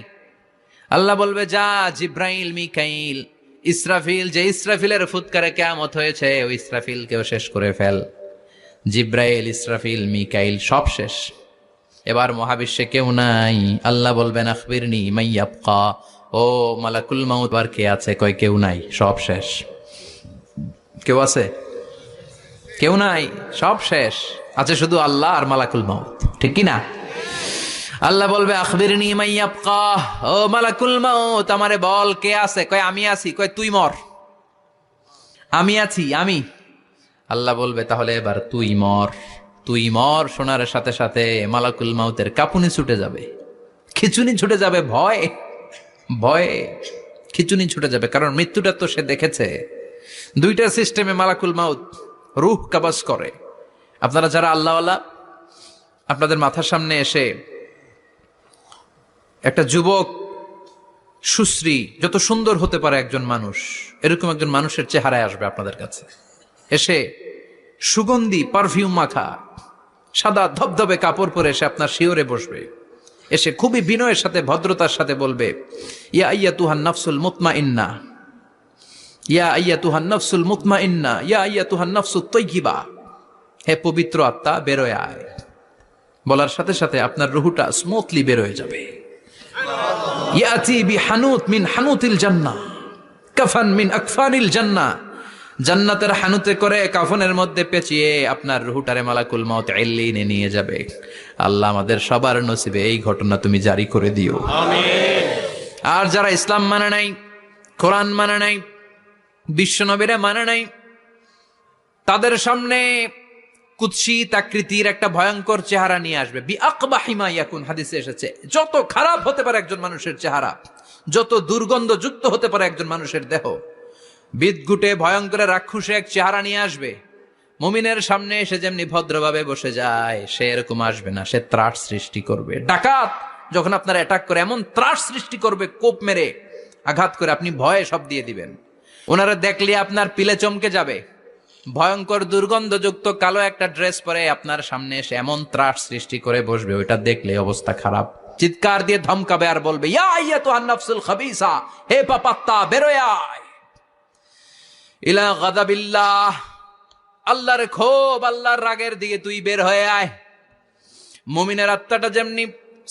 Speaker 1: আল্লাহ বলবে, যা জিব্রাইল, মিকাইল, ইসরাফিল, যে ইসরাফিলের ফুৎকারে কিয়ামত হয়েছে ওই ইসরাফিলকেও শেষ করে ফেল। জিব্রাইল, ইসরাফিল, মিকাইল সব শেষ, এবার মহাবিশ্বে কেউ নাই। আল্লাহ বলবেন, আখবিরনি মাইয়াবকা, ও মালাকুল মাউত, আর কে আছে? কয় কেউ নাই, সব শেষ। কেউ আছে? কেউ নাই, সব শেষ, আছে শুধু আল্লাহ আর মালাকুল মাউত, ঠিক কি না? আল্লাহ বলবে, আখবিরনি মাইয়াবকা, ও মালাকুল মাউত, আমারে বল কে আছে? কয় আমি আছি। কয় তুই মর। আমি আছি, আমি। আল্লাহ বলবে তাহলে এবার তুই মর। তুই মর শোনার সাথে সাথে মালাকুল মাউতের কাঁপুনি ছুটে যাবে, খিচুনি ছুটে যাবে, ভয় ভয়ে খিচুনি ছুটে যাবে, কারণ মৃত্যুটা তো সে দেখেছে। দুইটা সিস্টেমে মালাকুল মাউত রূহ কাবাজ করে। আপনারা যারা আল্লাহওয়ালা, আপনাদের মাথার সামনে এসে একটা যুবক, সুশ্রী, যত সুন্দর হতে পারে একজন মানুষ, এরকম একজন মানুষের চেহারায় আসবে আপনাদের কাছে, এসে সুগন্ধি পারফিউম মাখা সাদা ধবধবে কাপড় পরে এসে আপনার শিওরে বসবে, এসে খুবই বিনয়ের সাথে ভদ্রতার সাথে বলবে, ইয়া আইয়াতুহান নাফসুল মুতমাইন্না, ইয়া আইয়াতুহান নাফসুল মুতমাইন্না, ইয়া আইয়াতুহান নাফসুত তাইয়্যিবা, হে পবিত্র আত্মা বেরোয় আয়। বলার সাথে সাথে আপনার রুহুটা স্মুথলি বের হয়ে যাবে। ইয়াতি বিহানুত মিন হানুতিল জান্নাহ, কাফান মিন আকফানিল জান্নাহ, জান্নাতের হানুতে করে কাফনের মধ্যে পেঁচিয়ে আপনার রুহুটারে মালাকুল মাউত ইল্লিনে নিয়ে যাবে। আল্লাহ আমাদের সবার নসিবে এই ঘটনা তুমি জারি করে দিও, আমিন। আর যারা ইসলাম মানে নাই, কোরআন মানে নাই, বিশ্বনবীরা মানে নাই, তাদের সামনে কুৎসিত আকৃতির একটা ভয়ঙ্কর চেহারা নিয়ে আসবে। বিআকবাহি মা ইয়াকুন, হাদিসে এসেছে, যত খারাপ হতে পারে একজন মানুষের চেহারা, যত দুর্গন্ধযুক্ত হতে পারে একজন মানুষের দেহ, বিদঘুটে ভয়ঙ্কর রাক্ষসে এক চেহারা নিয়ে আসবে। মুমিনের সামনে এসে যেমনি ভদ্রভাবে বসে যায়, সে এরকম আসবে না, সে ত্রাস সৃষ্টি করবে। ডাকাত যখন আপনার অ্যাটাক করে এমন ত্রাস সৃষ্টি করবে, কোপ মেরে আঘাত করে আপনি ভয়ে সব দিয়ে দিবেন। ওনারা দেখলে আপনার পিলে চমকে যাবে। ভয়ঙ্কর দুর্গন্ধযুক্ত কালো একটা ড্রেস পরে আপনার সামনে এসে এমন ত্রাস সৃষ্টি করে বসবে, ওইটা দেখলে অবস্থা খারাপ। চিৎকার দিয়ে ধমকাবে আর বলবে, ইয়া আইয়াতুহান নাফসুল খাবিসা, হে পাপাত্তা বেরোয় আয় ইলা গাদাবিল্লাহ, আল্লাহর ক্ষোভ, আল্লাহর রাগের দিকে তুই বের হয়ে আয়। মুমিনের আত্মাটা যেমনি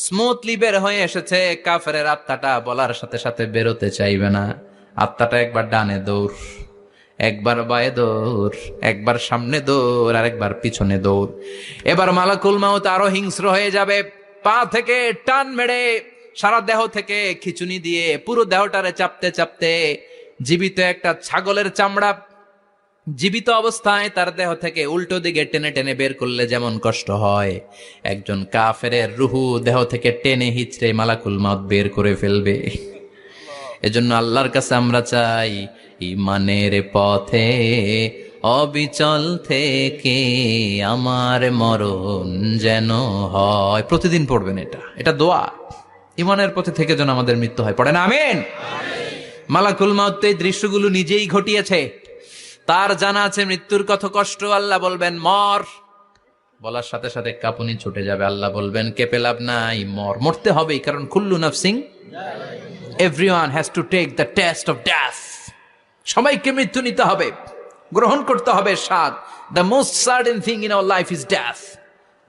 Speaker 1: স্মুথলি বের হয়ে এসেছে, কাফেরের আত্মাটা বলার সাথে সাথে বেরোতে চাইবে না। আত্মাটা একবার ডানে দৌড়, একবার বায়ে দৌড়, একবার সামনে দৌড়, আর একবার পিছনে দৌড়। এবার মালাকুল মাউত আরো হিংস্র হয়ে যাবে, পা থেকে টান মেরে সারা দেহ থেকে খিচুনি দিয়ে পুরো দেহটারে চাপতে চাপতে জীবিত একটা ছাগলের চামড়া জীবিত অবস্থায় তার দেহ থেকে উল্টো দিকে টেনে টেনে বের করলে যেমন কষ্ট হয়, একজন কাফেরের রুহু দেহ থেকে টেনে হিচড়ে মালাকুল মাউত বের করে ফেলবে। এজন্য আল্লাহর কাছে আমরা চাই, ইমানের পথে অবিচল থেকে আমার মরণ যেন হয়। প্রতিদিন পড়বেন এটা দোয়া, ইমানের পথে থেকে যেন আমাদের মৃত্যু হয়। পড়েন আমিন। মালাকুল মাউত এই দৃশ্যগুলো নিজেই ঘটিয়েছে, তার জানা আছে মৃত্যুর কত কষ্ট। আল্লাহ বলবেন মর, বলার সাথে সাথে কাঁপুনি ছুটে যাবে। আল্লাহ বলবেন কেঁপে লাভ নাই, মর, মরতে হবেই, কারণ কুল্লু নাফসিং, everyone has to take the test of death. সবাইকে মৃত্যু নিতে হবে, গ্রহণ করতে হবে স্বাদ। The most certain thing in our life is death,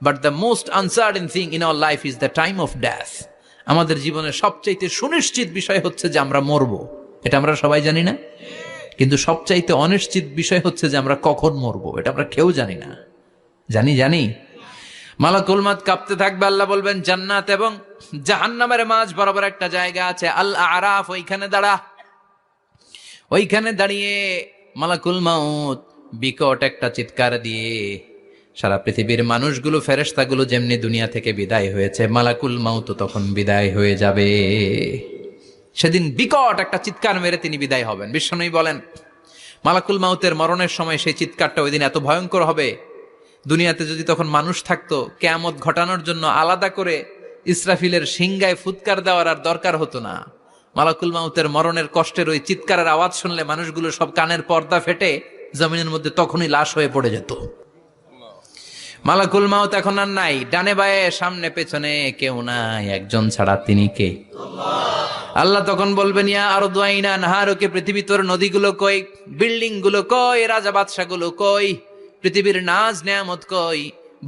Speaker 1: but the most uncertain thing in our life is the time of death. আমাদের জীবনের সবচাইতে সুনিশ্চিত বিষয় হচ্ছে যে আমরা মরবো, এটা আমরা সবাই জানি না, কিন্তু সবচাইতে অনিশ্চিত বিষয় হচ্ছে যে আমরা কখন মরবো, এটা আমরা কেউ জানি না। জানি মালাকুল মাউত কাঁপতে থাকবে। আল্লাহ বলবেন জান্নাত এবং জাহান্নামের মাঝ বরাবর একটা জায়গা আছে, আল আরাফ, ওইখানে দাঁড়া। ওইখানে দাঁড়িয়ে মালাকুল মাউত বিকট একটা চিৎকার দিয়ে সারা পৃথিবীর মানুষগুলো, ফেরেশতাগুলো যেমনি দুনিয়া থেকে বিদায় হয়েছে, মালাকুল মাউত তখন বিদায় হয়ে যাবে। সেদিন বিকট একটা চিৎকার মেরে তিনি বিদায় হবেন। বিশ্বনবী বলেন মালাকুল মাউতের মরণের সময় সেই চিৎকারটা ওই দিন এত ভয়ঙ্কর হবে, দুনিয়াতে যদি তখন মানুষ থাকতো, কিয়ামত ঘটানোর জন্য আলাদা করে ইসরাফিলের সিংগায় ফুৎকার দেওয়ার আর দরকার হতো না। মালাকুল মাউতের মরণের কষ্টের ওই চিৎকারের আওয়াজ শুনলে মানুষগুলো সব কানের পর্দা ফেটে জমিনের মধ্যে তখনই লাশ হয়ে পড়ে যেত। মালাকুল মাউত এখন আর নাই, ডানে বায়ে সামনে পেছনে কেউ নাই, একজন ছাড়া, তিনি কে? আল্লাহ তখন বলবেন ইয়া আরদু আইনা নাহারুকে, পৃথিবী তোর নদীগুলো কই, বিল্ডিং গুলো কই, রাজা বাদশা গুলো কই, পৃথিবীর নাজ নেয়ামত কই,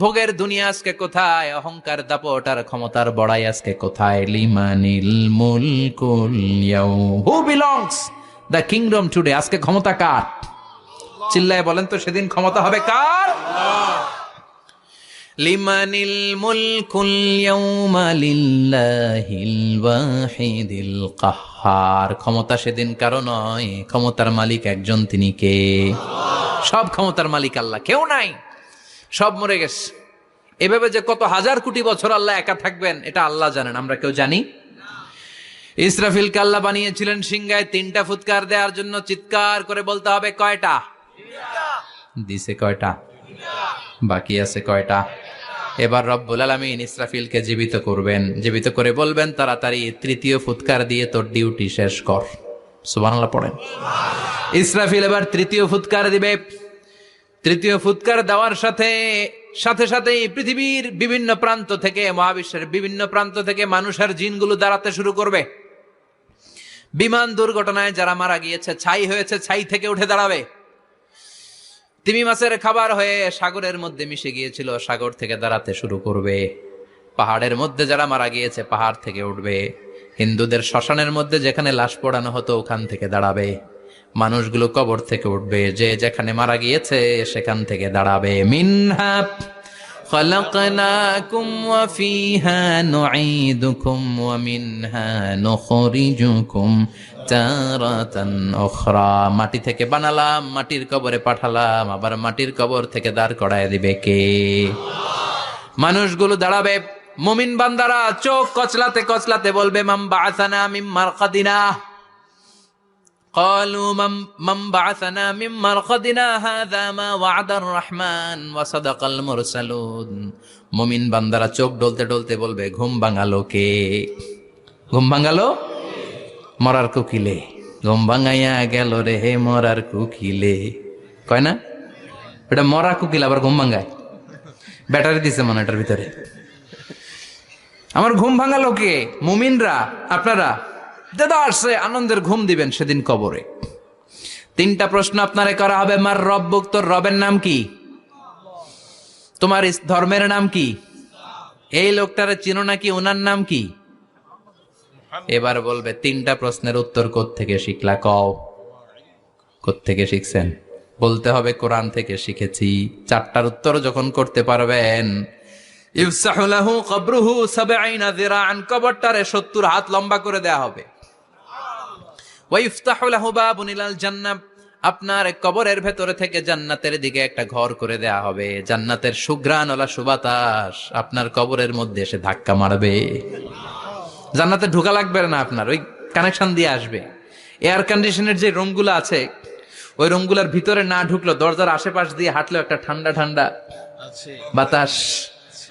Speaker 1: ভোগের দুনিয়া আজকে কোথায়, অহংকার দাপট আর ক্ষমতার বড়াই আজকে কোথায়? লিমানিল মুলকুল ইয়াউম, who belongs the kingdom today, আজকে ক্ষমতা কার? চিল্লায় বলেন তো, সেদিন ক্ষমতা হবে কার? লিমানিল মুলকুল ইয়াউমা লিল্লাহিল ওয়াহিদিল কাহ্হার, ক্ষমতা সেদিন কারো নয়, ক্ষমতার মালিক একজন, তিনি কে? সব ক্ষমতার মালিক আল্লাহ, কেউ নাই, সব মরে গেছে। এভাবে যে কত হাজার কোটি বছর আল্লাহ একা থাকবেন এটা আল্লাহ জানেন, আমরা কেউ জানি। ইসরাফিলকে আল্লাহ বানিয়েছিলেন সিংহায় 3টা ফুৎকার দেওয়ার জন্য। চিৎকার করে বলতে হবে কয়টা? দিছে কয়টা? বাকি আছে কয়টা? এবার রব্বুল আলামিন ইসরাফিলকে জীবিত করবেন, জীবিত করে বলবেন তাড়াতাড়ি 3য় ফুৎকার দিয়ে তোর ডিউটি শেষ কর। সুবহানাল্লাহ পড়েন। ইসরাফিল এবার 3য় ফুৎকার দিবে। 3য় ফুৎকার দেওয়ার সাথে সাথেই পৃথিবীর বিভিন্ন প্রান্ত থেকে, মহাবিশ্বের বিভিন্ন প্রান্ত থেকে মানুষের জিনগুলো দাঁড়াতে শুরু করবে। বিমান দুর্ঘটনায় যারা মারা গিয়েছে, ছাই হয়েছে, ছাই থেকে উঠে দাঁড়াবে। তিমি মাছের খাবার হয়ে সাগরের মধ্যে মিশে গিয়েছিল, সাগর থেকে দাঁড়াতে শুরু করবে। পাহাড়ের মধ্যে যারা মারা গিয়েছে, পাহাড় থেকে উঠবে। হিন্দুদের শ্মশানের মধ্যে যেখানে লাশ পোড়ানো হতো ওখান থেকে দাঁড়াবে। মানুষগুলো কবর থেকে উঠবে, যে যেখানে মারা গিয়েছে সেখান থেকে দাঁড়াবে। মিনহা খালাকনাকুম ওয়া ফিহা নুঈদুকুম ওয়া মিনহা নুখরিজুকুম তারাতান উখরা। মাটি থেকে বানালাম, মাটির কবরে পাঠালাম, আবার মাটির কবর থেকে দাঁড় করায় দিবে কে? মানুষগুলো দাঁড়াবে। মুমিন বান্দারা চোখ কচলাতে কচলাতে বলবে মান বাআসানা মিন মারকাদিনা। قالوا من بعثنا من مرقدنا هذا ما وعد الرحمن وصدق المرسلون। মুমিন বান্দারা চোখ ডলতে ডলতে বলবে ঘুম ভাঙালো কে? ঘুম ভাঙালো মরার কুকিলে। ঘুম ভাঙাইয়া গেল রে হে মরার কুকিলে। কয় না এটা মরা কুকিল আবার ঘুম ভাঙায়? ব্যাটারি দিছে মনে এটার ভিতরে। আমার ঘুম ভাঙালো কে? মুমিনরা, আপনারা দাদা আসছে আনন্দের ঘুম দিবেন সেদিন কবরে। 3টা প্রশ্ন আপনারে করা হবে। মার রব্বুক, তোর রবের নাম কি? তোমার ধর্মের নাম কি? এই লোকটারে চিনো নাকি? ওনার নাম কি? এবার বলবে 3টা প্রশ্নের উত্তর কোত্থেকে শিখলা? কও কোত্থেকে শিখছেন? বলতে হবে কোরআন থেকে শিখেছি। 4টার উত্তর যখন করতে পারবেন, ইফসাহু লাহু কবরুহু 70 যিরাআন, কবরটারে 70 হাত লম্বা করে দেয়া হবে। ওয়া ইফতাহু লাহু বাবুন ইলাল জান্নাহ, আপনার কবরের ভেতরে থেকে জান্নাতের দিকে একটা ঘর করে দেয়া হবে। জান্নাতের সুঘ্রাণওয়ালা সুবাতাস আপনার কবরের মধ্যে এসে ধাক্কা মারবে। জান্নাতে ঢোকা লাগবে না, আপনার ওই কানেকশন দিয়ে আসবে। এয়ার কন্ডিশনের যে রুমগুলো আছে ওই রুমগুলোর ভিতরে না ঢুকলো, দরজার আশেপাশ দিয়ে হাঁটলো একটা ঠান্ডা ঠান্ডা বাতাস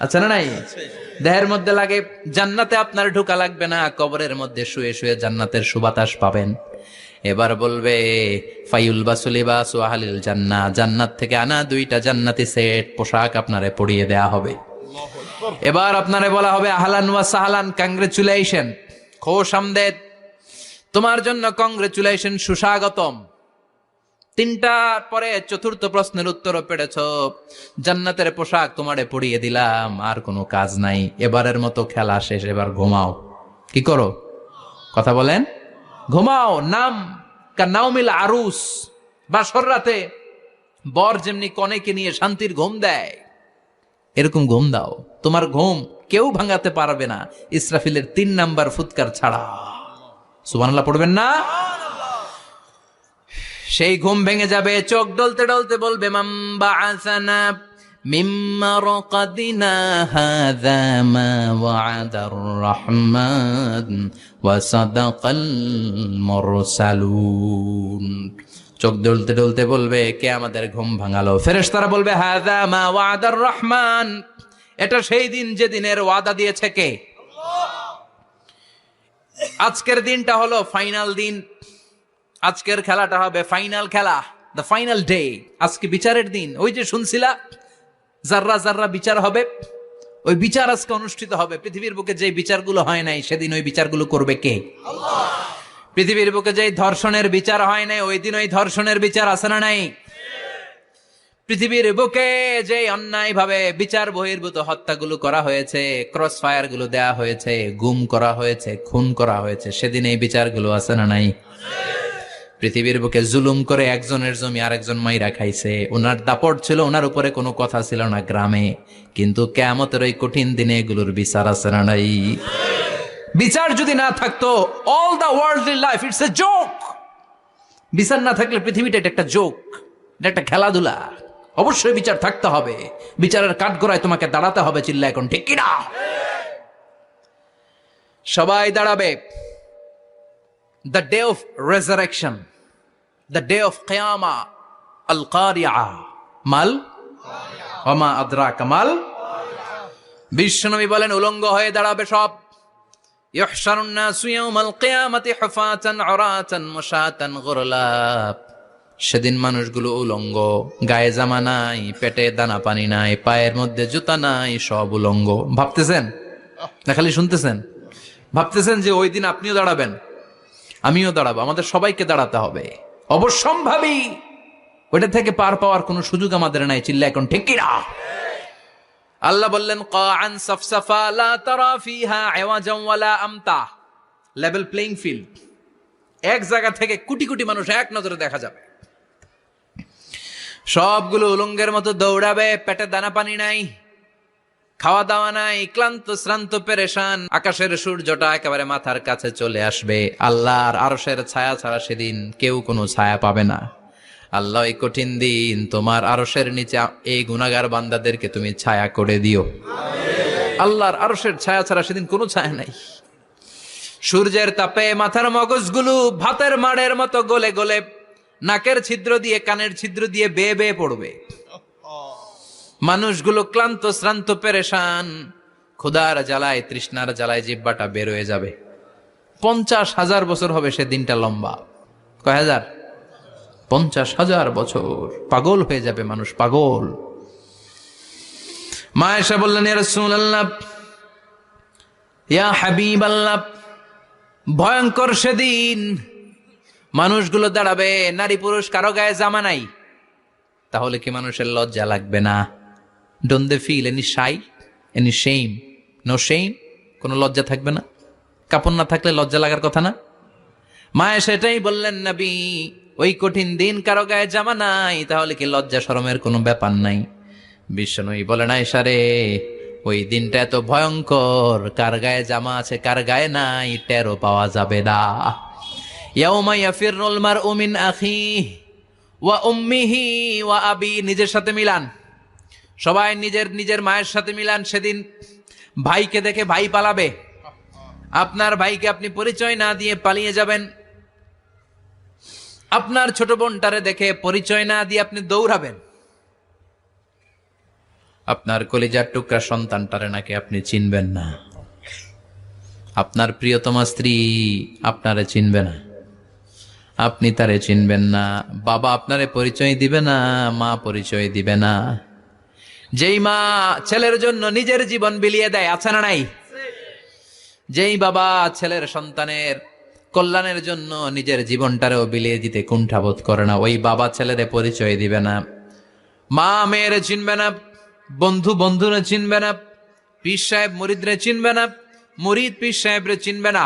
Speaker 1: আছে না নাই? দেহের মধ্যে লাগে। জান্নাতে আপনার ঢোকা লাগবে না, কবরের মধ্যে শুয়ে শুয়ে জান্নাতের সুবাতাস পাবেন। এবার বলবে ফাইউল বাসুলিবাসু আহলিল জান্নাহ, জান্নাত থেকে আনা 2টা জান্নাতি সেট পোশাক আপনারে পরিয়ে দেয়া হবে। এবার আপনারে বলা হবে আহলান ওয়া সাহলান, কংগ্রেচুলেশন, খোশ আমদেদ, তোমার জন্য কংগ্রেচুলেশন, সুস্বাগতম। 3টা পরে 4র্থ প্রশ্নের উত্তরও পেরেছ। জান্নাতের পোশাক তোমারে পরিয়ে দিলাম, আর কোনো কাজ নাই, এবারের মতো খেলা শেষ, এবার ঘুমাও। কি করো? কথা বলেন। ঘুমাও। নাম কানাউমিল আরুস, বাসর রাতে বর যেমনি কনেকে নিয়ে শান্তির ঘুম দেয় এরকম ঘুম দাও। তোমার ঘুম কেউ ভাঙাতে পারবে না ইসরাফিলের 3 নাম্বার ফুৎকার ছাড়া। সুবহানাল্লাহ পড়বেন না? সেই ঘুম ভেঙে যাবে। চোখ ডলতে ডলতে বলবে মান বাআসানা মিন মারকাদিনা হাযা মা ওয়া'দার রহমান ওয়া সাদাকাল মুরসালুন। চোখ ডলতে ডলতে বলবে কে আমাদের ঘুম ভাঙালো? ফেরেশতারা বলবে হাযা মা ওয়া'দার রহমান, এটা সেই দিন যে দিনের ওয়াদা দিয়েছে কে? আল্লাহ। আজকের দিনটা হলো ফাইনাল দিন। আজকের খেলাটা হবে ফাইনাল খেলা, দ্য ফাইনাল ডে। আজকে বিচারের দিন। ওই যে শুনছিলা জাররা জাররা বিচার হবে, ওই বিচার আজকে অনুষ্ঠিত হবে। পৃথিবীর বুকে যে বিচারগুলো হয় নাই সেদিন ওই বিচারগুলো করবে কে? আল্লাহ। পৃথিবীর বুকে যে ধর্ষণের বিচার হয় নাই ওই দিন ওই ধর্ষণের বিচার আছে না নাই? পৃথিবীর বুকে যে অন্যায় ভাবে বিচার বহির্ভূত হত্যাগুলো করা হয়েছে, ক্রস ফায়ার গুলো দেয়া হয়েছে, গুম করা হয়েছে, খুন করা হয়েছে, সেদিন এই বিচারগুলো আছে না নাই? পৃথিবীর বুকে জুলুম করে একজনের জমি আরেকজন মাইরা খাইছে, ওনার দাপট ছিল, ওনার উপরে কোনো কথা ছিল না গ্রামে, কিন্তু কিয়ামতের ওই কঠিন দিনে এগুলোর বিচার আছে না নাই? বিচার যদি না থাকতো all the worldly life it's a joke. বিচার না থাকলে পৃথিবীটা এটা একটা জোক। এটা একটা খেলাধুলা, অবশ্যই বিচার থাকতে হবে, বিচারের কাঠগড়ায় তোমাকে দাঁড়াতে হবে। চিল্লা এখন ঠিক কিনা? সবাই দাঁড়াবে। The day of resurrection, the day of কিয়ামা, আল কারিয়া মাল ওমা আদরাকা মাল। বিশ্বনবী বলেন উলঙ্গ হয়ে দাঁড়াবে সব। ইহশারুন নাসু ইয়াউমাল কিয়ামাতি হুফাতান উরাতান মুশাতান গুরলা। সেদিন মানুষগুলো উলঙ্গ, গায়ে জামা নাই, পেটে দানা পানি নাই, পায়ের মধ্যে জুতা নাই, সব উলঙ্গ। ভাবতেছেন না খালি শুনতেছেন? ভাবতেছেন যে ওই দিন আপনিও দাঁড়াবেন, আমিও দাঁড়াবো, আমাদের সবাইকে দাঁড়াতে হবে। অবশ্যম্ভাবী, ওইটা থেকে পার পাওয়ার কোনো সুযোগ আমাদের নাই। চিল্লা এখন ঠিক কিনা? আল্লাহ বললেন কাআন সাফসাফা লা তারা ফিহা আওয়াজান ওয়ালা আমতা। লেভেল প্লেইং ফিল্ড, এক জায়গা থেকে কোটি কোটি মানুষ এক নজরে দেখা যাবে। সবগুলো উলঙ্গের মতো দৌড়াবে, পেটে দানা পানি নাই, খাওয়া দাওয়া নাই, ক্লান্ত শ্রান্ত পেরেশান। আকাশের সূর্যটা একেবারে মাথার কাছে চলে আসবে। আল্লাহর আরশের ছায়া ছাড়া সেদিন কেউ কোনো ছায়া পাবে না। আল্লাহ এই কঠিন দিন তোমার আরশের নিচে এই গুনাহগার বান্দাদেরকে তুমি ছায়া করে দিও। আল্লাহর আরশের ছায়া ছাড়া সেদিন কোনো ছায়া নাই। সূর্যের তাপে মাথার মগজগুলো ভাতের মাড়ের মতো গলে গলে নাকের ছিদ্র দিয়ে কানের ছিদ্র দিয়ে বেয়ে বেয়ে পড়বে। মানুষগুলো ক্লান্ত শ্রান্ত পেরেশান, ক্ষুধার জ্বালায় তৃষ্ণার জ্বালায় জিহ্বাটা বের হয়ে যাবে। 50,000 বছর হবে সে দিনটা লম্বা। কয় হাজার? 50,000 বছর। পাগল হয়ে যাবে মানুষ, পাগল। মা আয়েশা বললেন ইয়া রাসূলুল্লাহ, ইয়া হাবিবাল্লাহ, ভয়ঙ্কর সেদিন মানুষগুলো দাঁড়াবে, নারী পুরুষ কারো গায়ে জামা নাই। তাহলে কি মানুষের লজ্জা লাগবে না? Don't they feel any shy, any shame? No shame, কোনো লজ্জা থাকবে না? কাপড় না থাকলে লজ্জা লাগার কথা না? মায়ে সেটাই বললেন নবী, ওই কঠিন দিন কারো গায়ে জামা নাই, তাহলে কি লজ্জা শরমের কোনো ব্যাপার নাই? বিশ্বনবী বলেন আয়েশা রে, ওই দিনটা এত ভয়ঙ্কর, কার গায়ে জামা আছে কার গায়ে নাই টেরও পাওয়া যাবে না। ইয়াউমা ইয়াফিরুল মারউ মিন আখিহি ওয়া উম্মিহি ওয়া আবি। নিজের সাথে মিলান, সবাই নিজের নিজের মায়ের সাথে মিলান। সেদিন ভাইকে দেখে ভাই পালাবে। আপনার ভাইকে আপনি পরিচয় না দিয়ে পালিয়ে যাবেন। আপনার ছোট বোনটারে দেখে পরিচয় না দিয়ে আপনি দৌড়াবেন। আপনার কলিজার টুকরা সন্তানটারে নাকি আপনি চিনবেন না। আপনার প্রিয়তমা স্ত্রী আপনারে চিনবে না, আপনি তারে চিনবেন না। বাবা আপনারে পরিচয় দিবে না, মা পরিচয় দিবে না। যেই মা ছেলের জন্য নিজের জীবন বিলিয়ে দেয়, আছে না নাই? যেই বাবা ছেলের সন্তানের কল্যাণের জন্য নিজের জীবনটারেও বিলিয়ে দিতে কুণ্ঠাবোধ করে না, ওই বাবা ছেলেরে পরিচয় দিবে না। মা মেয়েরে চিনবে না, বন্ধু বন্ধুরে চিনবে না, পীর সাহেব মুরিদরে চিনবে না, মুরিদ পীর সাহেবরে চিনবে না,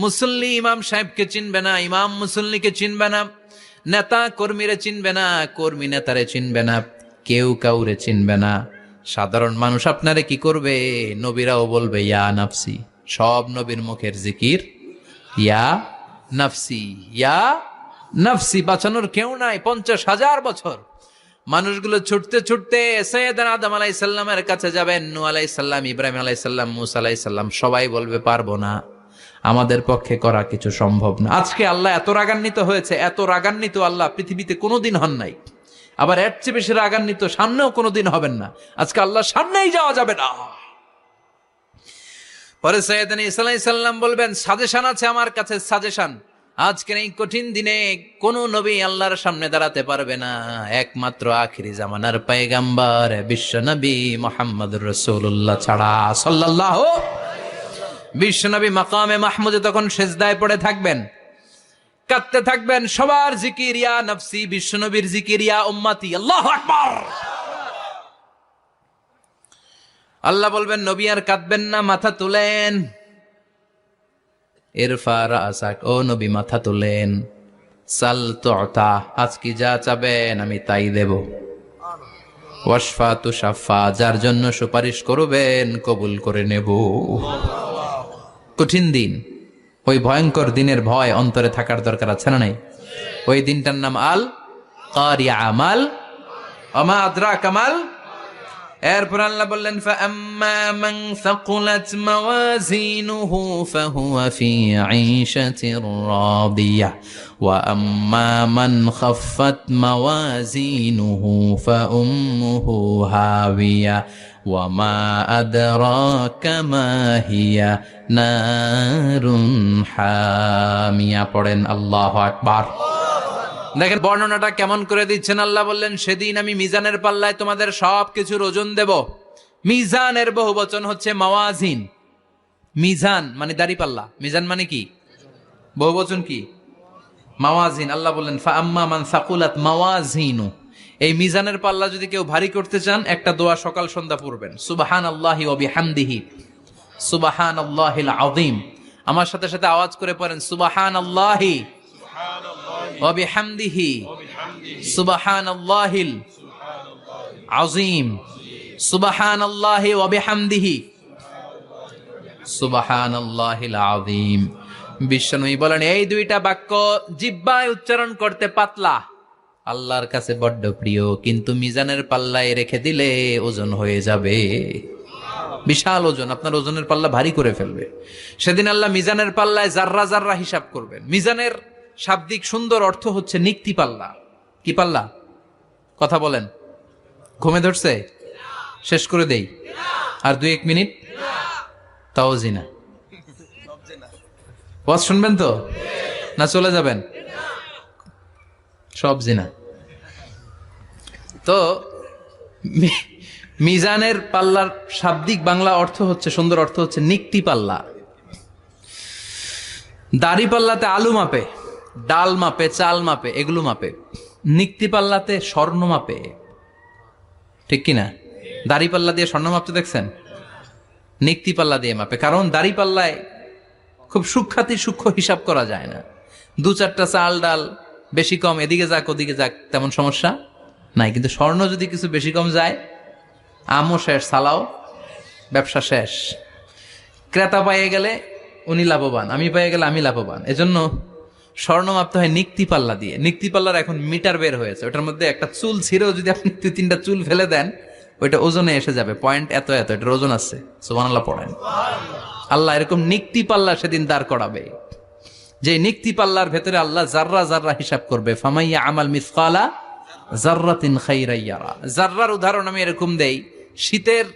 Speaker 1: মুসল্লি ইমাম সাহেবকে চিনবে না, ইমাম মুসল্লিকে চিনবে না, নেতা কর্মীরে চিনবে না, কর্মী নেতারে চিনবে না, কেউ কাউরে চিনবে না। সাধারণ মানুষ আপনারে কি করবে? নবীরাও বলবে ইয়া নাফসি। সব নবীর মুখের জিকির ইয়া নাফসি, ইয়া নাফসি। বাঁচানোর কেউ নাই। 50,000 বছর মানুষগুলো ছুটতে ছুটতে সৈয়দনা আদম আলাইহিস সালামের কাছে যাবেন। নূহ আলাইহিস সালাম, ইব্রাহিম আলাইহিস সালাম, মূসা আলাইহিস সালাম, সবাই বলবে পারবো না, আমাদের পক্ষে করা কিছু সম্ভব না। আজকে আল্লাহ এত রাগান্বিত হয়েছে, এত রাগান্বিত আল্লাহ পৃথিবীতে কোনোদিন হন নাই। আবার এর চেয়ে বেশি রাগান্বিত সামনেও কোনোদিন হবেন না। আজকে আল্লাহ সামনেই যাওয়া যাবে না। পরে সৈয়দনা ঈসা আলাইহিস সালাম বলবেন সাজেশন আছে আমার কাছে, সাজেশন। আজকের এই কঠিন দিনে কোন নবী আল্লাহর সামনে দাঁড়াতে পারবে না, একমাত্র আখিরি জামানার পয়গাম্বর বিশ্ব নবী মুহাম্মদুর রাসূলুল্লাহ ছাড়া সাল্লাল্লাহু। বিশ্ব নবী মাকামে মাহমুদে তখন সিজদায় পড়ে থাকবেন, কাঁদতে থাকবেন। সবার জিকির ইয়া নফসি, বিশ্ব নবীর জিকির ইয়া উম্মতি। আল্লাহু আকবার। আল্লাহ বলবেন নবী আর কাঁদবেন না, মাথা তুলেন। ইরফা রাসাক, ও নবী মাথা তুলেন। সাল তুতা, আজকে যা চাবেন আমি তাই দেব। ওয়াশফা তুশাফা, যার জন্য সুপারিশ করবেন কবুল করে নেব। কঠিন দিন, ওই ভয়ঙ্কর দিনের ভয় অন্তরে থাকার দরকার আছে না নাই? ওই দিনটার নাম আল কারিয়া মাল ওমা আদরাকা মাল। এরপর আল্লাহ বললেন ফাআম্মা মান সাকুলাত মাওয়াজিনুহু ফাহুয়া ফি ঈশাতির রাদিয়া ওয়া আম্মা মান খাফফাত মাওয়াজিনুহু ফাউম্মুহু হাবিয়া ওয়া মা আদরাকা মা হিয়া নারুন হামিয়া। পড়েন আল্লাহু আকবার। দেখেন বর্ণনাটা কেমন করে দিচ্ছেন। আল্লাহ বললেন সেদিন আমি মিজানের পাল্লায় তোমাদের সব কিছুর ওজন দেব। মিজানের বহুবচন হচ্ছে মাওয়াজিন। মিজান মানে দাড়ি পাল্লা, মিজান মানে কি বহুবচন কি মাওয়াজিন। আল্লাহ বললেন ফাআম্মা মান সাকুলাত মাওয়াজিনু, এই মিজানের পাল্লা যদি কেউ ভারী করতে চান একটা দোয়া সকাল সন্ধ্যা পড়বেন, সুবহানাল্লাহি ওয়া বিহামদিহি সুবহানাল্লাহিল আযীম। আমার সাথে সাথে আওয়াজ করে পড়েন সুবহানাল্লাহি ওয়া বিহামদিহি সুবহানাল্লাহিল আযীম সুবহানাল্লাহি ওয়া বিহামদিহি সুবহানাল্লাহিল আযীম। বিশ্বনবী বলেন এই দুইটা বাক্য জিহ্বায় উচ্চারণ করতে পাতলা, আল্লাহর কাছে বড্ড প্রিয়, কিন্তু মিজানের পাল্লায় রেখে দিলে ওজন হয়ে যাবে, বিশাল ওজন, আপনার ওজনের পাল্লা ভারী করে ফেলবে। সেদিন আল্লাহ মিজানের পাল্লায় জাররা জাররা হিসাব করবেন। মিজানের শাব্দিক সুন্দর অর্থ হচ্ছে নিক্তি পাল্লা। কি পাল্লা? কথা বলেন, ঘুমে ধরছে? শেষ করে দেই আর 2-1 মিনিট। তাও জিনা ওয়াজ শুনবেন তো না চলে যাবেন? সব জিনা। তো মিজানের পাল্লার শাব্দিক বাংলা অর্থ হচ্ছে, সুন্দর অর্থ হচ্ছে নিক্তি পাল্লা। দাড়ি পাল্লাতে আলু মাপে, ডাল মাপে, চাল মাপে, এগুলো মাপে। নিক্তি পাল্লাতে স্বর্ণ মাপে, ঠিক কিনা? দাড়ি পাল্লা দিয়ে স্বর্ণ মাপতে দেখছেন? নিক্তি পাল্লা দিয়ে মাপে। কারণ দাড়ি পাল্লায় খুব সূক্ষ্মাতি সূক্ষ্ম হিসাব করা যায় না। 2-4টা চাল ডাল বেশি কম এদিকে যাক ওদিকে যাক তেমন সমস্যা নাই, কিন্তু স্বর্ণ যদি কিছু বেশি কম যায়, আমও শেষ, সালাও ব্যবসা শেষ। ক্রেতা পাইয়ে গেলে উনি লাভবান, আমি পাইয়ে গেলে আমি লাভবান। এজন্য স্বর্ণ মাপতে হয় নিক্তি পাল্লা দিয়ে। নিক্তি পাল্লার এখন মিটার বের হয়েছে, ওটার মধ্যে একটা চুল ছিঁড়েও যদি আপনি 2-3টা চুল ফেলে দেন ওইটা ওজনে এসে যাবে, পয়েন্ট এত এত, এটার ওজন আছে। সুবহানাল্লাহ পড়েন। আল্লাহ এরকম নিক্তি পাল্লা সেদিন দাঁড় করাবে, যে নিক্তি পাল্লার ভেতরে আল্লাহ জাররা জাররা হিসাব করবে। ফামাইয়া আমাল মিসকালা জাররাতিন খাইরান ইয়ারা। জাররার উদাহরণ আমি এরকম দেই, শীতের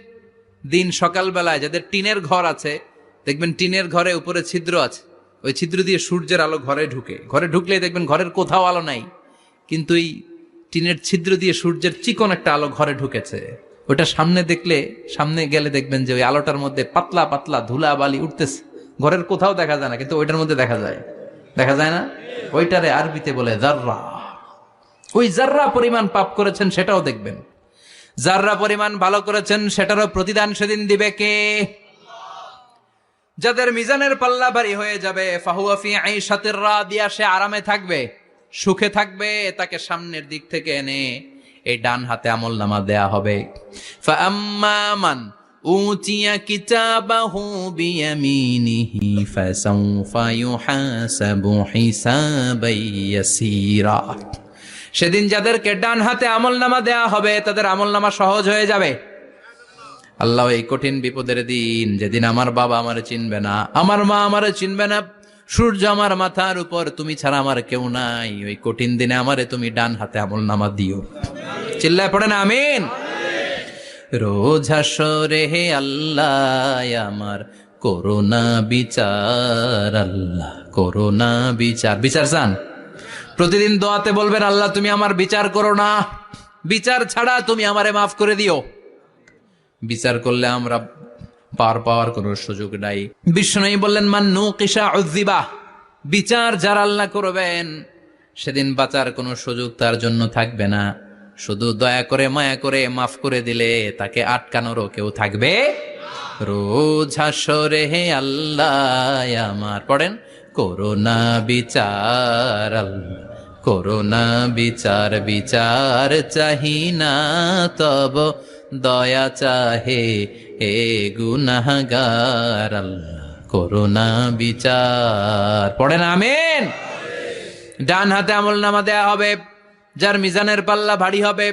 Speaker 1: দিন সকালবেলায় যাদের টিনের ঘর আছে, দেখবেন টিনের ঘরে উপরে ছিদ্র আছে, ওই ছিদ্র দিয়ে সূর্যের আলো ঘরে ঢুকে। ঘরে ঢুকলেই দেখবেন ঘরের কোথাও আলো নাই, কিন্তু এই টিনের ছিদ্র দিয়ে সূর্যের চিকন একটা আলো ঘরে ঢুকেছে। ওটা সামনে দেখলে, সামনে গেলে দেখবেন যে ওই আলোটার মধ্যে পাতলা পাতলা ধুলা বালি উঠতেছে, ঘরের কোথাও দেখা যায় না, কিন্তু ওইটার মধ্যে দেখা যায়। দেখা যায় না? ওইটারে আরবিতে বলে জাররা। ওই জাররা পরিমাণ পাপ করেছেন সেটাও দেখবেন, জাররা পরিমাণ ভালো করেছেন সেটারও প্রতিদান সেদিন দিবে কে? যাদের মিজানের পাল্লা ভারী হয়ে যাবে, ফাহুয়া ফি ঈশাতির রাদিয়া, সে আরামে থাকবে, সুখে থাকবে। তাকে সামনের দিক থেকে এনে এই ডান হাতে আমলনামা দেয়া হবে। ফাআম্মা মান উতিয়া কিতাবাহু বিয়ামিনিহি ফাসাউফা ইউহাসাবু হিসাবান ইয়াসীরা। সেদিন যাদেরকে ডান হাতে আমলনামা দেয়া হবে তাদের আমলনামা সহজ হয়ে যাবে। আল্লাহ এই কঠিন বিপদের দিন, যেদিন আমার বাবা আমারে চিনবে না, আমার মা আমারে চিনবে না, সূর্য আমার মাথার উপর, তুমি ছাড়া আমার কেউ নাই, ওই কঠিন দিনে আমারে তুমি ডান হাতে আমলনামা দিও। চিল্লায় পড়েন আমিন। রোজ হাসরে হে আল্লাহ আমার করোনা বিচার, আল্লাহ করোনা বিচার। বিচার চান? প্রতিদিন দোয়াতে বলবেন আল্লাহ তুমি আমার বিচার করো না, বিচার ছাড়া তুমি আমারে মাফ করে দিও। বিচার করলে আমরা পার পাওয়ার কোনো সুযোগ নাই। বিষ্ণু বললেন মান নুকিশা উযিবা, বিচার যারা আল্লাহ করবেন সেদিন বাঁচার কোনো সুযোগ তার জন্য থাকবে না। শুধু দয়া করে মায়া করে মাফ করে দিলে তাকে আটকানোরও কেউ থাকবে। রোজ হাসরে হে আল্লাহ আমার, পড়েন করোনা বিচার, আল্লাহ করোনা বিচার, বিচার চাহি না তব দয়া চাহে হে গুনাহগার, আল্লাহ করোনা বিচার। পড়েন আমিন। ডান হাতে আমলনামা দেয়া হবে, যার মিজানের পাল্লা ভারী হবে।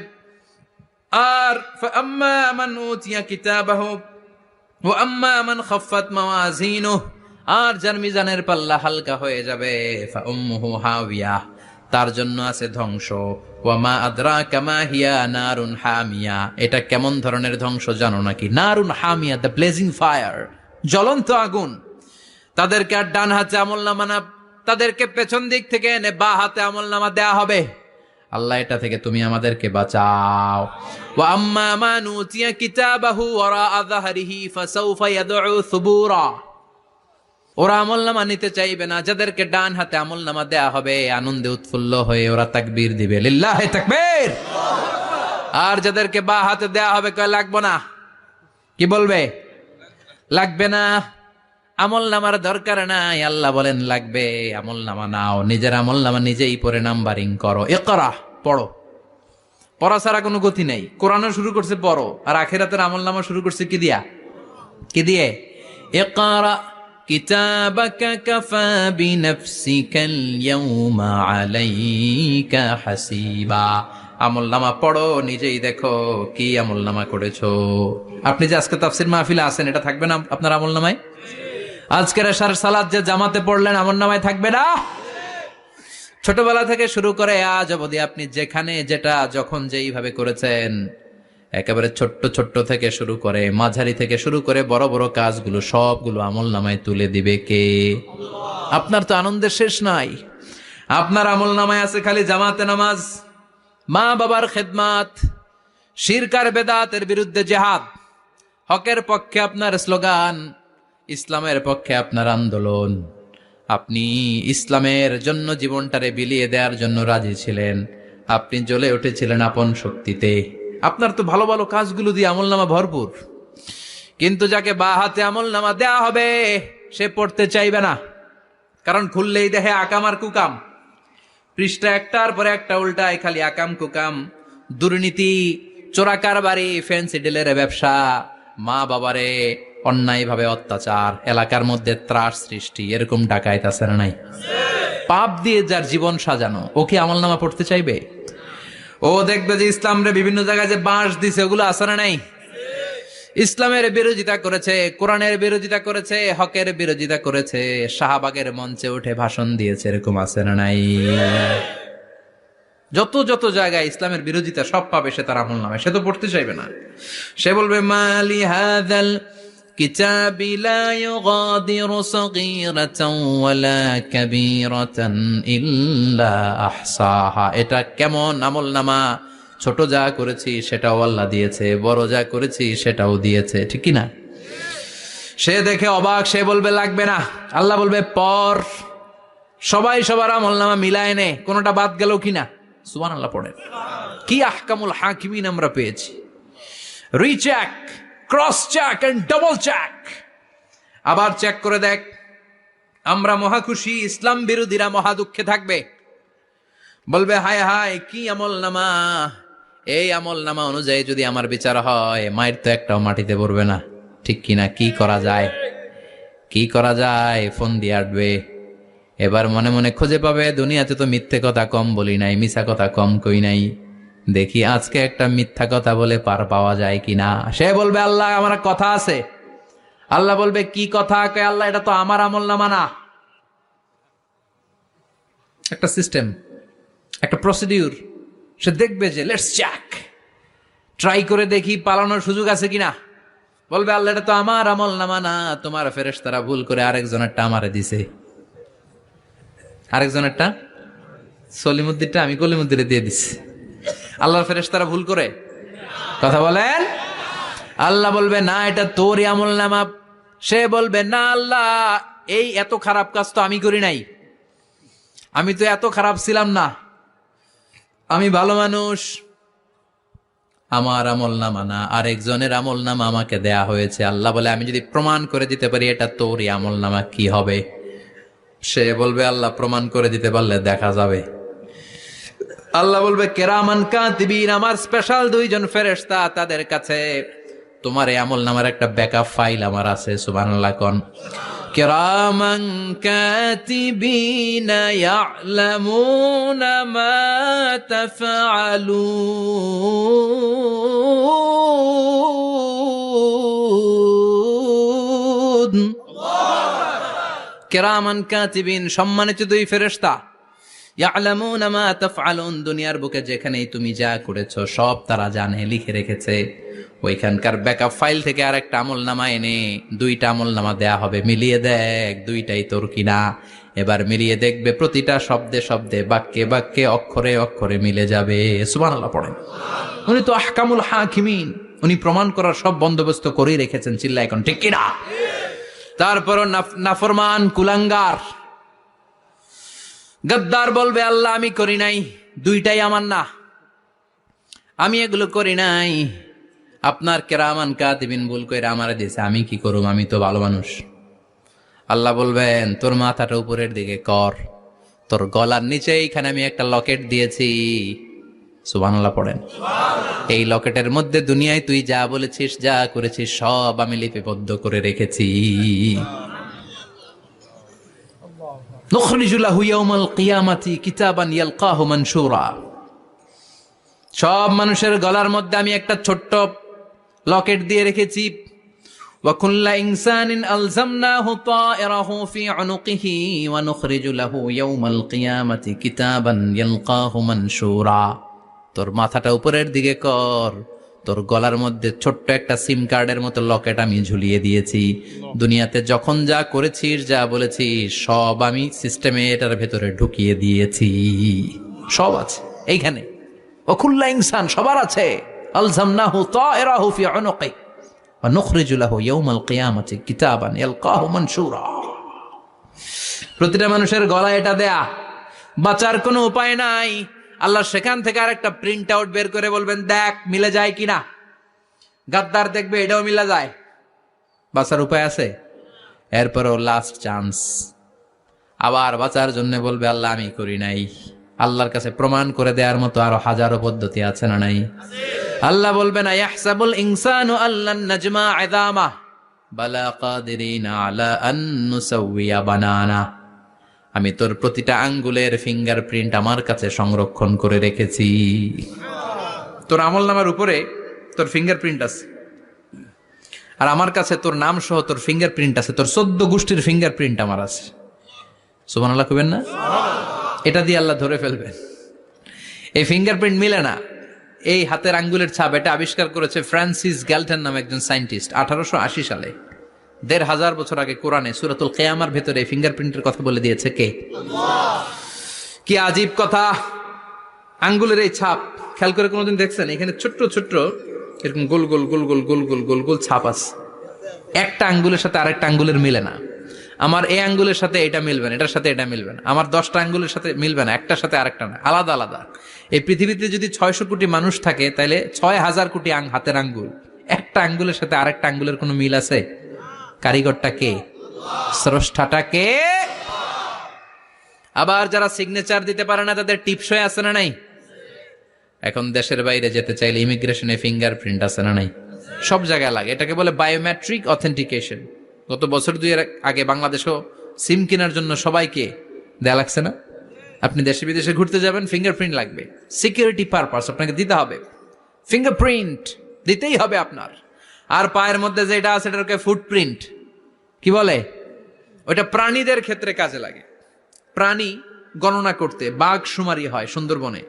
Speaker 1: আর ফাআম্মা মান উতিয়া কিতাবাহু ওয়া আম্মা মান খাফফাত মাওয়াজিনুহু, আর যার মিজানের পাল্লা হালকা হয়ে যাবে ফাউম্মুহু হাওিয়া, তার জন্য আছে ধ্বংস। ওয়া মা আদরাকা মা হিয়া নারুন হামিয়া, এটা কেমন ধরনের ধ্বংস জানো নাকি? নারুন হামিয়া, দ্য ব্লেজিং ফায়ার, জ্বলন্ত আগুন। তাদেরকে আর ডান হাতে আমলনামা না, তাদেরকে পেছন দিক থেকে এনে বা হাতে আমলনামা দেয়া হবে। আল্লাহ এটা থেকে তুমি আমাদেরকে বাঁচাও। ওয়া আম্মা মান উতিয়া কিতাবাহু ওয়ারাআ যাহরিহি ফাসাউফা ইয়াদউ সুবুরা, ওরা আমলনামা নিতে চাইবে না। যাদেরকে ডান হাতে আমলনামা দেয়া হবে আনন্দে উৎফুল্ল হয়ে ওরা তাকবীর দিবে, লিল্লাহি তাকবীর। আর যাদেরকে বা হাতে দেয়া হবে কয় লাগবে না, কি বলবে? লাগবে না, আমলনামার দরকার নাই। আল্লাহ বলেন লাগবে, আমলনামা নাও, নিজের আমলনামা নিজেই পড়ে নাম্বারিং করো। ইকরা, পড়ো। পড়া ছাড়া কোনো গতি নেই। কোরআনও শুরু করছে পড়ো, আর আখিরাতের আমলনামা শুরু করছে কি দিয়া? কি দিয়ে? ইকরা কিতাবাকা কাফা বিনাফসিকাল ইয়াউমা আলাইকা হাসিবা। আমলনামা পড়ো, নিজেই দেখো কি আমলনামা করেছো। আপনি যে আজকে তাফসীর মাহফিলে আছেন, এটা থাকবে না আপনার আমলনামায়? আজকের এশার সালাত যে জামাতে পড়লেন, আমলনামায় থাকবে না? ছোটবেলা থেকে শুরু করে আজ অবধি আপনি যেখানে যেটা যখন যেইভাবে করেছেন, একেবারে ছোট্ট ছোট্ট থেকে শুরু করে মাঝারি থেকে শুরু করে বড় বড় কাজগুলো সবগুলো আমলনামায় তুলে দিবে কে? আপনার তো আনন্দের শেষ নাই। আপনার আমলনামায় আছে খালি জামাতে নামাজ, মা বাবার খেদমাত, শিরক আর বেদাতের বিরুদ্ধে জিহাদ, হকের পক্ষে আপনার স্লোগান, ইসলামের পক্ষে আপনার আন্দোলন। আপনি ইসলামের জন্য জীবনটারে বিলিয়ে দেওয়ার জন্য রাজি ছিলেন। আপনি জ্বলে উঠেছিলেন আপন শক্তিতে। আপনার তো ভালো ভালো কাজগুলো দিয়ে আমলনামা ভরপুর। কিন্তু যাকে বা হাতে আমলনামা দেয়া হবে সে পড়তে চাইবে না, কারণ খুললেই দেখে আকাম আর কুকাম। পৃষ্ঠা একটার পরে একটা উল্টায় খালি আকাম কুকাম, দুর্নীতি, চোরা কারবারি, ফ্যান্সি ডিলের ব্যবসা, মা বাবারে অন্যায়ভাবে অত্যাচার, এলাকার মধ্যে ত্রাস সৃষ্টি, এরকম ডাকাইত আছে না নাই? পাপ দিয়ে যার জীবন সাজানো, ও কি আমলনামা পড়তে চাইবে? ও দেখবে যে ইসলামরে বিভিন্ন জায়গায় যে বাঁশ দিছে ওগুলো আছে না নাই? ইসলামের বিরোধিতা করেছে, কোরআনের বিরোধিতা করেছে, হকের বিরোধিতা করেছে, শাহবাগের মঞ্চে উঠে ভাষণ দিয়েছে, এরকম আছে না নাই? যত যত জায়গায় ইসলামের বিরোধিতা সব পাবে সে তার আমলনামায়, সে তো পড়তে চাইবে না। সে বলবে মালি হাযাল কিতাবি লা ইউগাদিরু সাগীরাতান ওয়ালা কাবীরাতান ইল্লা আহসাহা। এটা কেমন আমলনামা? ছোট যা করেছি সেটাও আল্লাহ দিয়েছে, বড় যা করেছি সেটাও দিয়েছে, ঠিক কি না? সে দেখে অবাক, সে বলবে লাগবে না। আল্লাহ বলবে পর। সবাই সবার আমলনামা মিলায় নে, কোনটা বাদ গেল কিনা। সুবহানাল্লাহ পড়েন। কি আহকামুল হাকিমিন আমরা পেয়েছি। Recheck, cross check and double check. আবার চেক করে দেখ। আমরা মহা খুশি, ইসলাম বিরোধীরা মহা দুঃখে থাকবে। বলবে হায় হায় কি আমলনামা, এই আমলনামা অনুযায়ী যদি আমার বিচার হয়, মায়ের তো একটাও মাটিতে পড়বে না, ঠিক কিনা? কি করা যায়, কি করা যায়? ফোন দিয়ে আটবে। এবার মনে মনে খুঁজে পাবে দুনিয়াতে তো মিথ্যে কথা কম বলি নাই, মিছা কথা কম কই নাই, দেখি আজকে একটা মিথ্যা কথা বলে পার পাওয়া যায় কিনা। সে বলবে আল্লাহ আমার কথা আছে। আল্লাহ বলবে কি কথা? কয় আল্লাহ এটা তো আমার আমলনামা না। একটা সিস্টেম, একটা প্রসিডিউর। সে দেখবে যে লেটস চেক, ট্রাই করে দেখি পালানোর সুযোগ আছে কিনা। বলবে আল্লাহ এটা তো আমার আমলনামা না, তোমার ফেরেশতারা ভুল করে আরেকজনেরটা আমারে দিছে। আরেকজনেরটা সলিমুদ্দিনটা আমি কলিমুদ্দিনে দিয়ে দিছি। আল্লাহর ফেরেশতারা ভুল করে কথা বলেন। আল্লাহ বলবে না এটা তোরই আমলনামা। সে বলবে না আল্লাহ এই এত খারাপ কাজ তো আমি করি নাই, আমি তো এত খারাপ ছিলাম না, আমি ভালো মানুষ। আমার আমলনামা না, আরেকজনের আমলনামা আমাকে দেয়া হয়েছে। আল্লাহ বলে আমি যদি প্রমাণ করে দিতে পারি এটা তোরই আমলনামা, কি হবে? সে বলবে আল্লাহ প্রমাণ করে দিতে পারলে দেখা যাবে। আল্লাহ বলবে কেরামান কাতিবিন, আমার স্পেশাল দুইজন ফেরেশতা, তাদের কাছে তোমার এই আমলনামার একটা ব্যাকআপ ফাইল আমার আছে। সুবহানাল্লাহ কোন। কিরামান কাতিবিনা ইয়ালামুনা মা তাফআলুন। কিরামান কাতিবিন, সম্মানিত দুই ফেরেশতা, ইয়ালামুনা মা তাফআলুন, দুনিয়ার বুকে যেখানেই তুমি যা করেছো সব তারা জানে, লিখে রেখেছে। ওইখানকার ব্যাকআপ ফাইল থেকে আরেকটা আমলনামা এনে দুইটা আমলনামা দেয়া হবে, মিলিয়ে দেখ দুইটাই তোর কিনা। এবার মিলিয়ে দেখবে প্রতিটা শব্দে শব্দে, বাক্যে বাক্যে, অক্ষরে অক্ষরে মিলে যাবে। সুবহানাল্লাহ পড়েন। উনি তো আহকামুল হাকিমিন, উনি প্রমাণ করার সব বন্দোবস্ত করেই রেখেছেন। চিল্লা এখন ঠিক কিনা? তারপরও নাফরমান কুলাঙ্গার গদ্দার বলবে, আল্লাহ আমি করি নাই, দুইটাই আমার না, আমি এগুলো করি নাই। আপনার কিরামান কাতিবিন ভুল কইরা আমারে দিয়েছে, আমি কি করুম, আমি তো ভালো মানুষ। আল্লাহ বলবেন, তোর মাথাটা উপরের দিকে কর, তোর গলার নিচে এইখানে আমি একটা লকেট দিয়েছি। সুবহানাল্লাহ পড়েন। এই লকেটের মধ্যে দুনিয়ায় তুই যা বলেছিস, যা করেছিস সব আমি লিপিবদ্ধ করে রেখেছি। নুখরিজু লাহু ইয়াউমাল কিয়ামাতি কিতাবান ইয়ালকাহু মানশুরা। সব মানুষের গলার মধ্যে আমি একটা ছোট্ট লকেট দিয়ে রেখেছি। ওয়া কুল্লা ইনসানিন আলজামনাহু তায়রাহু ফি উনুকিহি ওয়া নুখরিজু লাহু ইয়াউমাল কিয়ামাতি কিতাবান ইয়ালকাহু মানশুরা। তোর মাথাটা উপরের দিকে কর, তোর গলার মধ্যে ছোট্ট একটা সিম কার্ডের মতো লকেট আমি ঝুলিয়ে দিয়েছি। দুনিয়াতে যখন যা করেছিস, যা বলেছিস সব আমি সিস্টেমে এটার ভেতরে ঢুকিয়ে দিয়েছি, সব আছে এইখানে। ওকুল্লা ইনসান, সবার আছে। আলজামনাহু তায়রাহু ফি উনুকি ওয়া নুখরিজু লাহু ইয়াউমাল কিয়ামাতি কিতাবান ইয়ালকাহু মানশুরা। প্রতিটা মানুষের গলায় এটা দেয়া, বাঁচার কোনো উপায় নাই। আল্লাহ সেখান থেকে আরেকটা প্রিন্ট আউট বের করে বলবেন, দেখ মিলে যায় কিনা। গাদ্দার দেখবে এটাও মিলে যায়, বাঁচার উপায় আছে। এরপরও লাস্ট চান্স, আবার বাঁচার জন্য বলবে, আল্লাহ আমি করি নাই। আল্লাহর কাছে প্রমাণ করে দেওয়ার মতো আরো হাজারো পদ্ধতি আছে না নাই? আল্লাহ বলবেন, আয়াহসাবুল ইনসানু আল্লান নাজমা ইযামা বালা কাদিরিনা আলা আন নুসাউইয়া বানানা। আমি তোর প্রতিটা আঙ্গুলের ফিঙ্গারপ্রিন্ট আমার কাছে সংরক্ষণ করে রেখেছি। তোর আমলনামার উপরে তোর ফিঙ্গারপ্রিন্ট আছে, আর আমার কাছে তোর নাম সহ তোর ফিঙ্গারপ্রিন্ট আছে, তোর 14 গোষ্ঠীর ফিঙ্গারপ্রিন্ট আমার আছে। সুবহানাল্লাহ কইবেন না? এটা দিয়ে আল্লাহ ধরে ফেলবেন। এই ফিঙ্গারপ্রিন্ট মিলে না, এই হাতের আঙ্গুলের ছাপ, এটা আবিষ্কার করেছে ফ্রান্সিস গ্যালটন নামে একজন সায়েন্টিস্ট 1880 সালে। 1500 বছর আগে কোরআনে সূরাতুল কিয়ামার ভেতরে ফিঙ্গারপ্রিন্টের কথা বলে দিয়েছে কে? আল্লাহ। কি আজীব কথা! আঙ্গুলের এই ছাপ খেয়াল করে কোনোদিন দেখছেন? এখানে ছোট্ট ছোট্ট এরকম গোল গোল গোল গোল গোল গোল গোল গোল ছাপ আছে, একটা আঙ্গুলের সাথে আরেকটা আঙ্গুলের মিলে না। আমার এই আঙ্গুলের সাথে এটা মিলবে না, এটার সাথে এটা মিলবে না। আমার 10টা আঙ্গুলের সাথে মিলবে না, একটার সাথে আরেকটা না, আলাদা আলাদা। এই পৃথিবীতে যদি 600 কোটি মানুষ থাকে, তাহলে 6000 কোটি হাতের আঙ্গুল, একটা আঙ্গুলের সাথে আরেকটা আঙ্গুলের কোনো মিল আছে? কারিগরটা কে? স্রষ্টাটা কে? আবার যারা সিগনেচার দিতে পারে না, তাদের টিপসই আছে না নাই? এখন দেশের বাইরে যেতে চাইলে ইমিগ্রেশনে ফিঙ্গারপ্রিন্ট আছে না নাই? সব জায়গায় লাগে, এটাকে বলে বায়োমেট্রিক অথেন্টিকেশন। গত বছর 2 আগে বাংলাদেশও সিম কেনার জন্য সবাইকে দেয়া লাগছে না? আপনি দেশে বিদেশে ঘুরতে যাবেন, ফিঙ্গারপ্রিন্ট লাগবে, সিকিউরিটি পারপাস আপনাকে দিতে হবে, ফিঙ্গারপ্রিন্ট দিতেই হবে আপনার। আর পায়ের মধ্যে যেটা আছে এটাকে ফুটপ্রিন্ট কি বলে? ওইটা প্রাণীদের ক্ষেত্রে কাজে লাগে। প্রাণী গণনা করতে বাঘ শুমারি হয় সুন্দরবনে।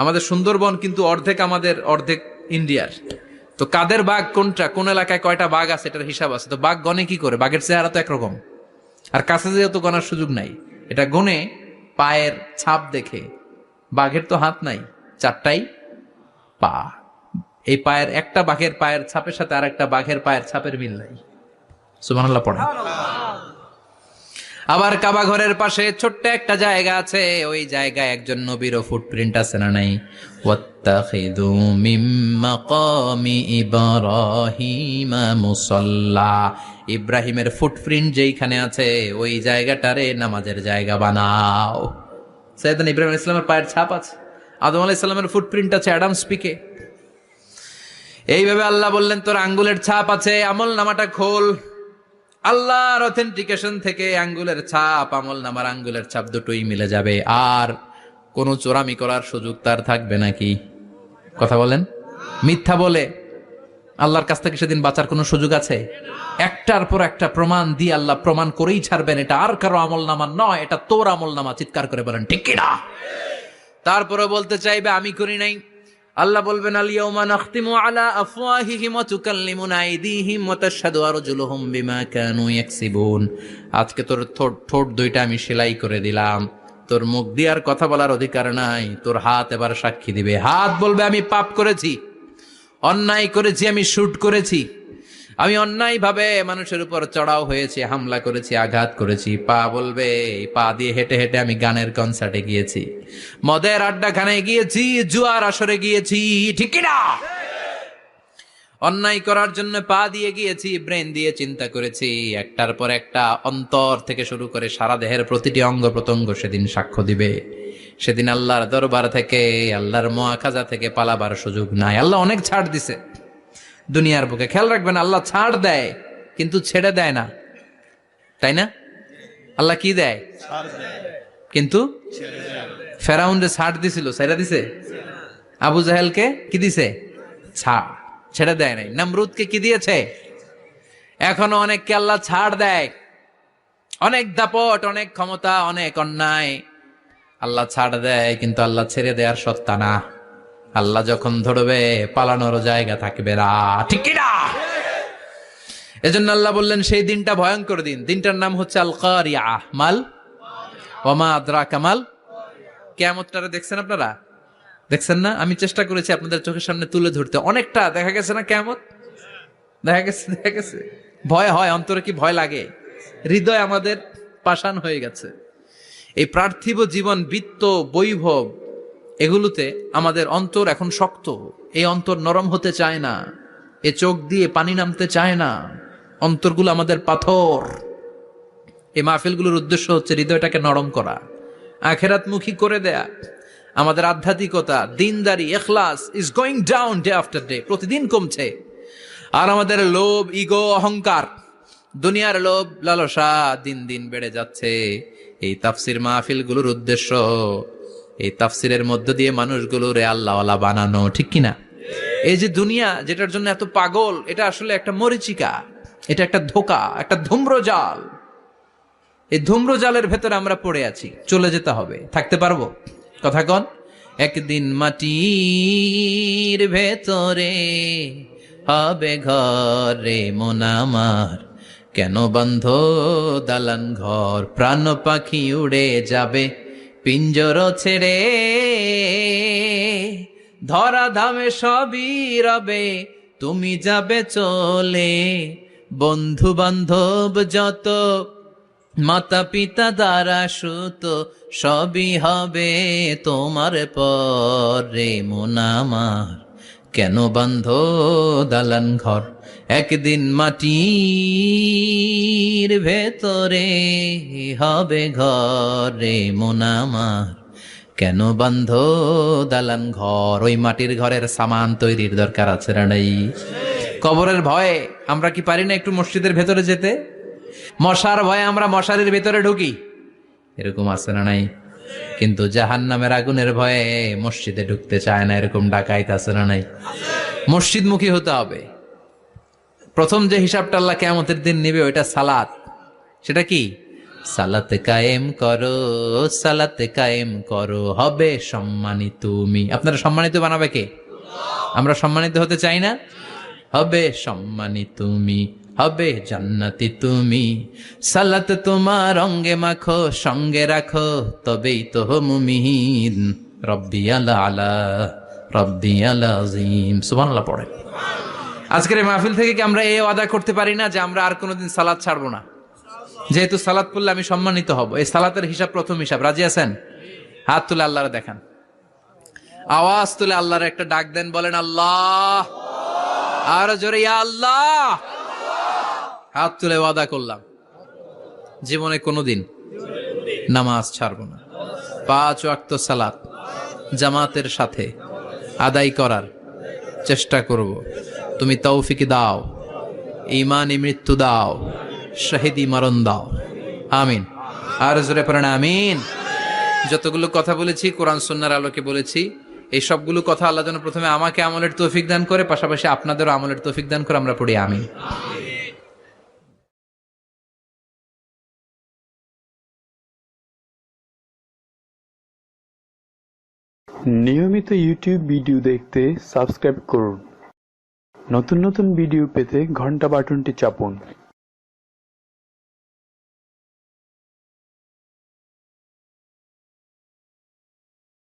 Speaker 1: আমাদের সুন্দরবন কিন্তু অর্ধেক আমাদের, অর্ধেক ইন্ডিয়ার। তো কাদের বাঘ কোনটা, কোন এলাকায় কয়টা বাঘ আছে এটার হিসাব আছে। তো বাঘ গনে কি করে? বাঘের চেহারা তো একরকম, আর কাছে যেহেতু গনার সুযোগ নাই, এটা গনে পায়ের ছাপ দেখে। বাঘের তো হাত নাই, 4টাই পা। এই পায়ের একটা বাঘের পায়ের ছাপের সাথে আর একটা বাঘের পায়ের ছাপের মিল নাই। সুবহানাল্লাহ পড়েন। আবার কাবা ঘরের পাশে ছোট্ট একটা জায়গা আছে, ওই জায়গায় একজন নবীরও ফুটপ্রিন্ট আছে না নাই? ওয়াত্তাখিযু মিন মাকামি ইব্রাহিমা মুসাল্লা। ইব্রাহিমের ফুটপ্রিন্ট যেইখানে আছে ওই জায়গাটারে নামাজের জায়গা বানাও। সাইয়েদনা ইব্রাহিম আলাইহিস সালামের পায়ের ছাপ আছে, আদম আলাইহিস সালামের ফুটপ্রিন্ট আছে অ্যাডামস পিকে। এইভাবে আল্লাহ বললেন, তোর আঙ্গুলের ছাপ আছে, আমল নামাটা খোল, আল্লাহর অথেন্টিকেশন থেকে আঙ্গুলের ছাপ, আমল নামার আঙ্গুলের ছাপ দুটোই মিলে যাবে। আর কোনো চোরামি করার সুযোগ তার থাকবে নাকি? কথা বলেন। মিথ্যা বলে আল্লাহর কাছ থেকে সেদিন বাঁচার কোনো সুযোগ আছে? একটার পর একটা প্রমাণ দিয়ে আল্লাহ প্রমাণ করেই ছাড়বেন, এটা আর কারো আমল নামা নয়, এটা তোর আমল নামা। চিৎকার করে বলেন ঠিক কিনা? তারপরে বলতে চাইবে আমি করি নাই। আল্লাহ বলবেন আল ইয়াউমা নাখতিমু আলা আফওয়াহিহিম ওয়া তুকাল্লিমুনা আইদিহিম ওয়া তাশহাদু আরজুলুহুম বিমা কানু ইয়াকসিবুন। আজকে তোর ঠোঁট দুইটা আমি সেলাই করে দিলাম, তোর মুখ দিয়ে আর কথা বলার অধিকার নাই, তোর হাত এবার সাক্ষী দিবে। হাত বলবে আমি পাপ করেছি, অন্যায় করেছি, আমি শুট করেছি, আমি অন্যায় ভাবে মানুষের উপর চড়াও হয়েছি, হামলা করেছি, আঘাত করেছি। পা বলবে পা দিয়ে হেঁটে হেঁটে আমি গানের কনসার্টে গিয়েছি, মদের আড্ডাখানে গিয়েছি, জুয়ার আসরে গিয়েছি, ঠিক না? অন্যায় করার জন্য পা দিয়ে গিয়েছি, ব্রেন দিয়ে চিন্তা করেছি। একটার পর একটা অন্তর থেকে শুরু করে সারা দেহের প্রতিটি অঙ্গ প্রত্যঙ্গ সেদিন সাক্ষ্য দিবে। সেদিন আল্লাহর দরবার থেকে, আল্লাহর মুআখাজা থেকে পালাবার সুযোগ নাই। আল্লাহ অনেক ছাড় দিছে দুনিয়ার বুকে। খেয়াল রাখবেন, আল্লাহ ছাড় দেয় কিন্তু ছেড়ে দেয় না, তাই না? আল্লাহ কি দেয়? কিন্তু ফেরাউনরে ছাড় দিছিল, ছেড়ে দিছে? আবু জাহেলকে কি দিছে? ছাড়, ছেড়ে দেয় নাই। নমরুদকে কি দিয়েছে? এখনো অনেককে আল্লাহ ছাড় দেয়। অনেক দাপট, অনেক ক্ষমতা, অনেক অন্যায় আল্লাহ ছাড় দেয়, কিন্তু আল্লাহ ছেড়ে দেওয়ার সত্তা না। আল্লাহ যখন ধরবে পালানোর জায়গা থাকবে না, ঠিক কি না? এজন্য আল্লাহ বললেন সেই দিনটা ভয়ঙ্কর দিন। দিনটার নাম হচ্ছে আল কারিআহ। মাল ওয়ামা আদরাকা মাল। কিয়ামতটারে দেখছেন আপনারা? দেখছেন না? আমি চেষ্টা করেছি আপনাদের চোখের সামনে তুলে ধরতে। অনেকটা দেখা গেছে না কিয়ামত? দেখা গেছে। ভয় হয়, অন্তরে কি ভয় লাগে? হৃদয় আমাদের পাষাণ হয়ে গেছে। এই পার্থিব জীবন, বিত্ত, বৈভব, এগুলোতে আমাদের অন্তর এখন শক্ত। এই অন্তর নরম হতে চায় না, এ চোখ দিয়ে পানি নামতে চায় না, অন্তরগুলো আমাদের পাথর। এই মাহফিলগুলোর উদ্দেশ্য হচ্ছে হৃদয়টাকে নরম করা, আখেরাতমুখী করে দেয়া। আমাদের আধ্যাত্মিকতা, দিনদারি, ইখলাস is going down day after day, প্রতিদিন কমছে। আর আমাদের লোভ, ইগো, অহংকার, দুনিয়ার লোভ, লালসা দিন দিন বেড়ে যাচ্ছে। এই তাফসির মাহফিলগুলোর উদ্দেশ্য এই তাফসিরের মধ্য দিয়ে মানুষগুলোরে আল্লাহওয়ালা বানানো, ঠিক কিনা? এই যে দুনিয়া যেটার জন্য এত পাগল, এটা আসলে একটা মরিচিকা, এটা একটা ধোঁকা, একটা ধূম্রজাল। এই ধূম্রজালের ভেতরে আমরা পড়ে আছি, চলে যেতে হবে। থাকতে পারবো? কথা কন। একদিন মাটির ভেতরে হবে ঘর রে মন আমার, কেন বন্ধ দালান ঘর, প্রাণ পাখি উড়ে যাবে পিঞ্জর ছেড়ে, ধরা ধামে সবই রবে তুমি যাবে চলে, বন্ধু বান্ধব যত, মাতা পিতা দ্বারা সুত, সবই হবে তোমার পরে মন আমার, কেন বন্ধ দালান ঘর, একদিন মাটির ভেতরে হবে ঘরে মন আমার, কেন বন্ধ দালান ঘর। ওই মাটির ঘরের সামান তৈরির দরকার আছে না নাই? কবরের ভয়ে আমরা কি পারি না একটু মসজিদের ভেতরে যেতে? মশার ভয়ে আমরা মশারির ভেতরে ঢুকি, এরকম আছে না নাই? কিন্তু জাহান্নামের আগুনের ভয়ে মসজিদে ঢুকতে চায় না, এরকম ডাকাইত আছে না নাই? মসজিদমুখী হতে হবে। প্রথম যে হিসাবটা আল্লাহ কিয়ামতের দিন নেবে ওইটা সালাত। সেটা কি? সালাতে কায়েম করো, সালাতে কায়েম করো, হবে সম্মানিত তুমি। আপনারা সম্মানিত বানাবে কে? আমরা সম্মানিত হতে চাই না? হবে সম্মানিত তুমি, হবে জান্নাতি তুমি, সালাত তোমার অঙ্গে মাখো, সঙ্গে রাখো, তবেই তো মুমিন। রব্বি আলা আলা, রব্বি আলা আযীম। সুবহানাল্লাহ পড়ে। আজকের এই মাহফিল থেকে কি আমরা এই ওয়াদা করতে পারি না যে আমরা আর কোনোদিন সালাত ছাড়বো না? যেহেতু সালাত পড়লে আমি সম্মানিত হব, এই সালাতের হিসাব প্রথম হিসাব। রাজি আছেন? হাত তুলে আল্লাহরে দেখান, আওয়াজ তুলে আল্লাহর একটা ডাক দেন, বলেন আল্লাহ। আর জোরে ইয়া আল্লাহ। হাত তুলে ওয়াদা করলাম জীবনে কোনোদিন নামাজ ছাড়বো না, 5 ওয়াক্ত সালাত জামাতের সাথে আদায় করার চেষ্টা করব। তুমি তৌফিক দাও, ঈমানি মৃত্যু দাও, শাহিদি মরণ দাও, আমিন। আর জোরে পড়েন আমিন। যতগুলো কথা বলেছি কোরআন সুন্নাহর আলোকে বলেছি। এই সবগুলো কথা আল্লাহ যেন প্রথমে আমাকে আমলের তৌফিক দান করে, পাশাপাশি আপনাদেরও আমলের তৌফিক দান করে। আমরা পড়ি আমিন।
Speaker 2: নিয়মিত ইউটিউব ভিডিও দেখতে সাবস্ক্রাইব করুন। নতুন নতুন ভিডিও পেতে ঘন্টা বাটনটি চাপুন।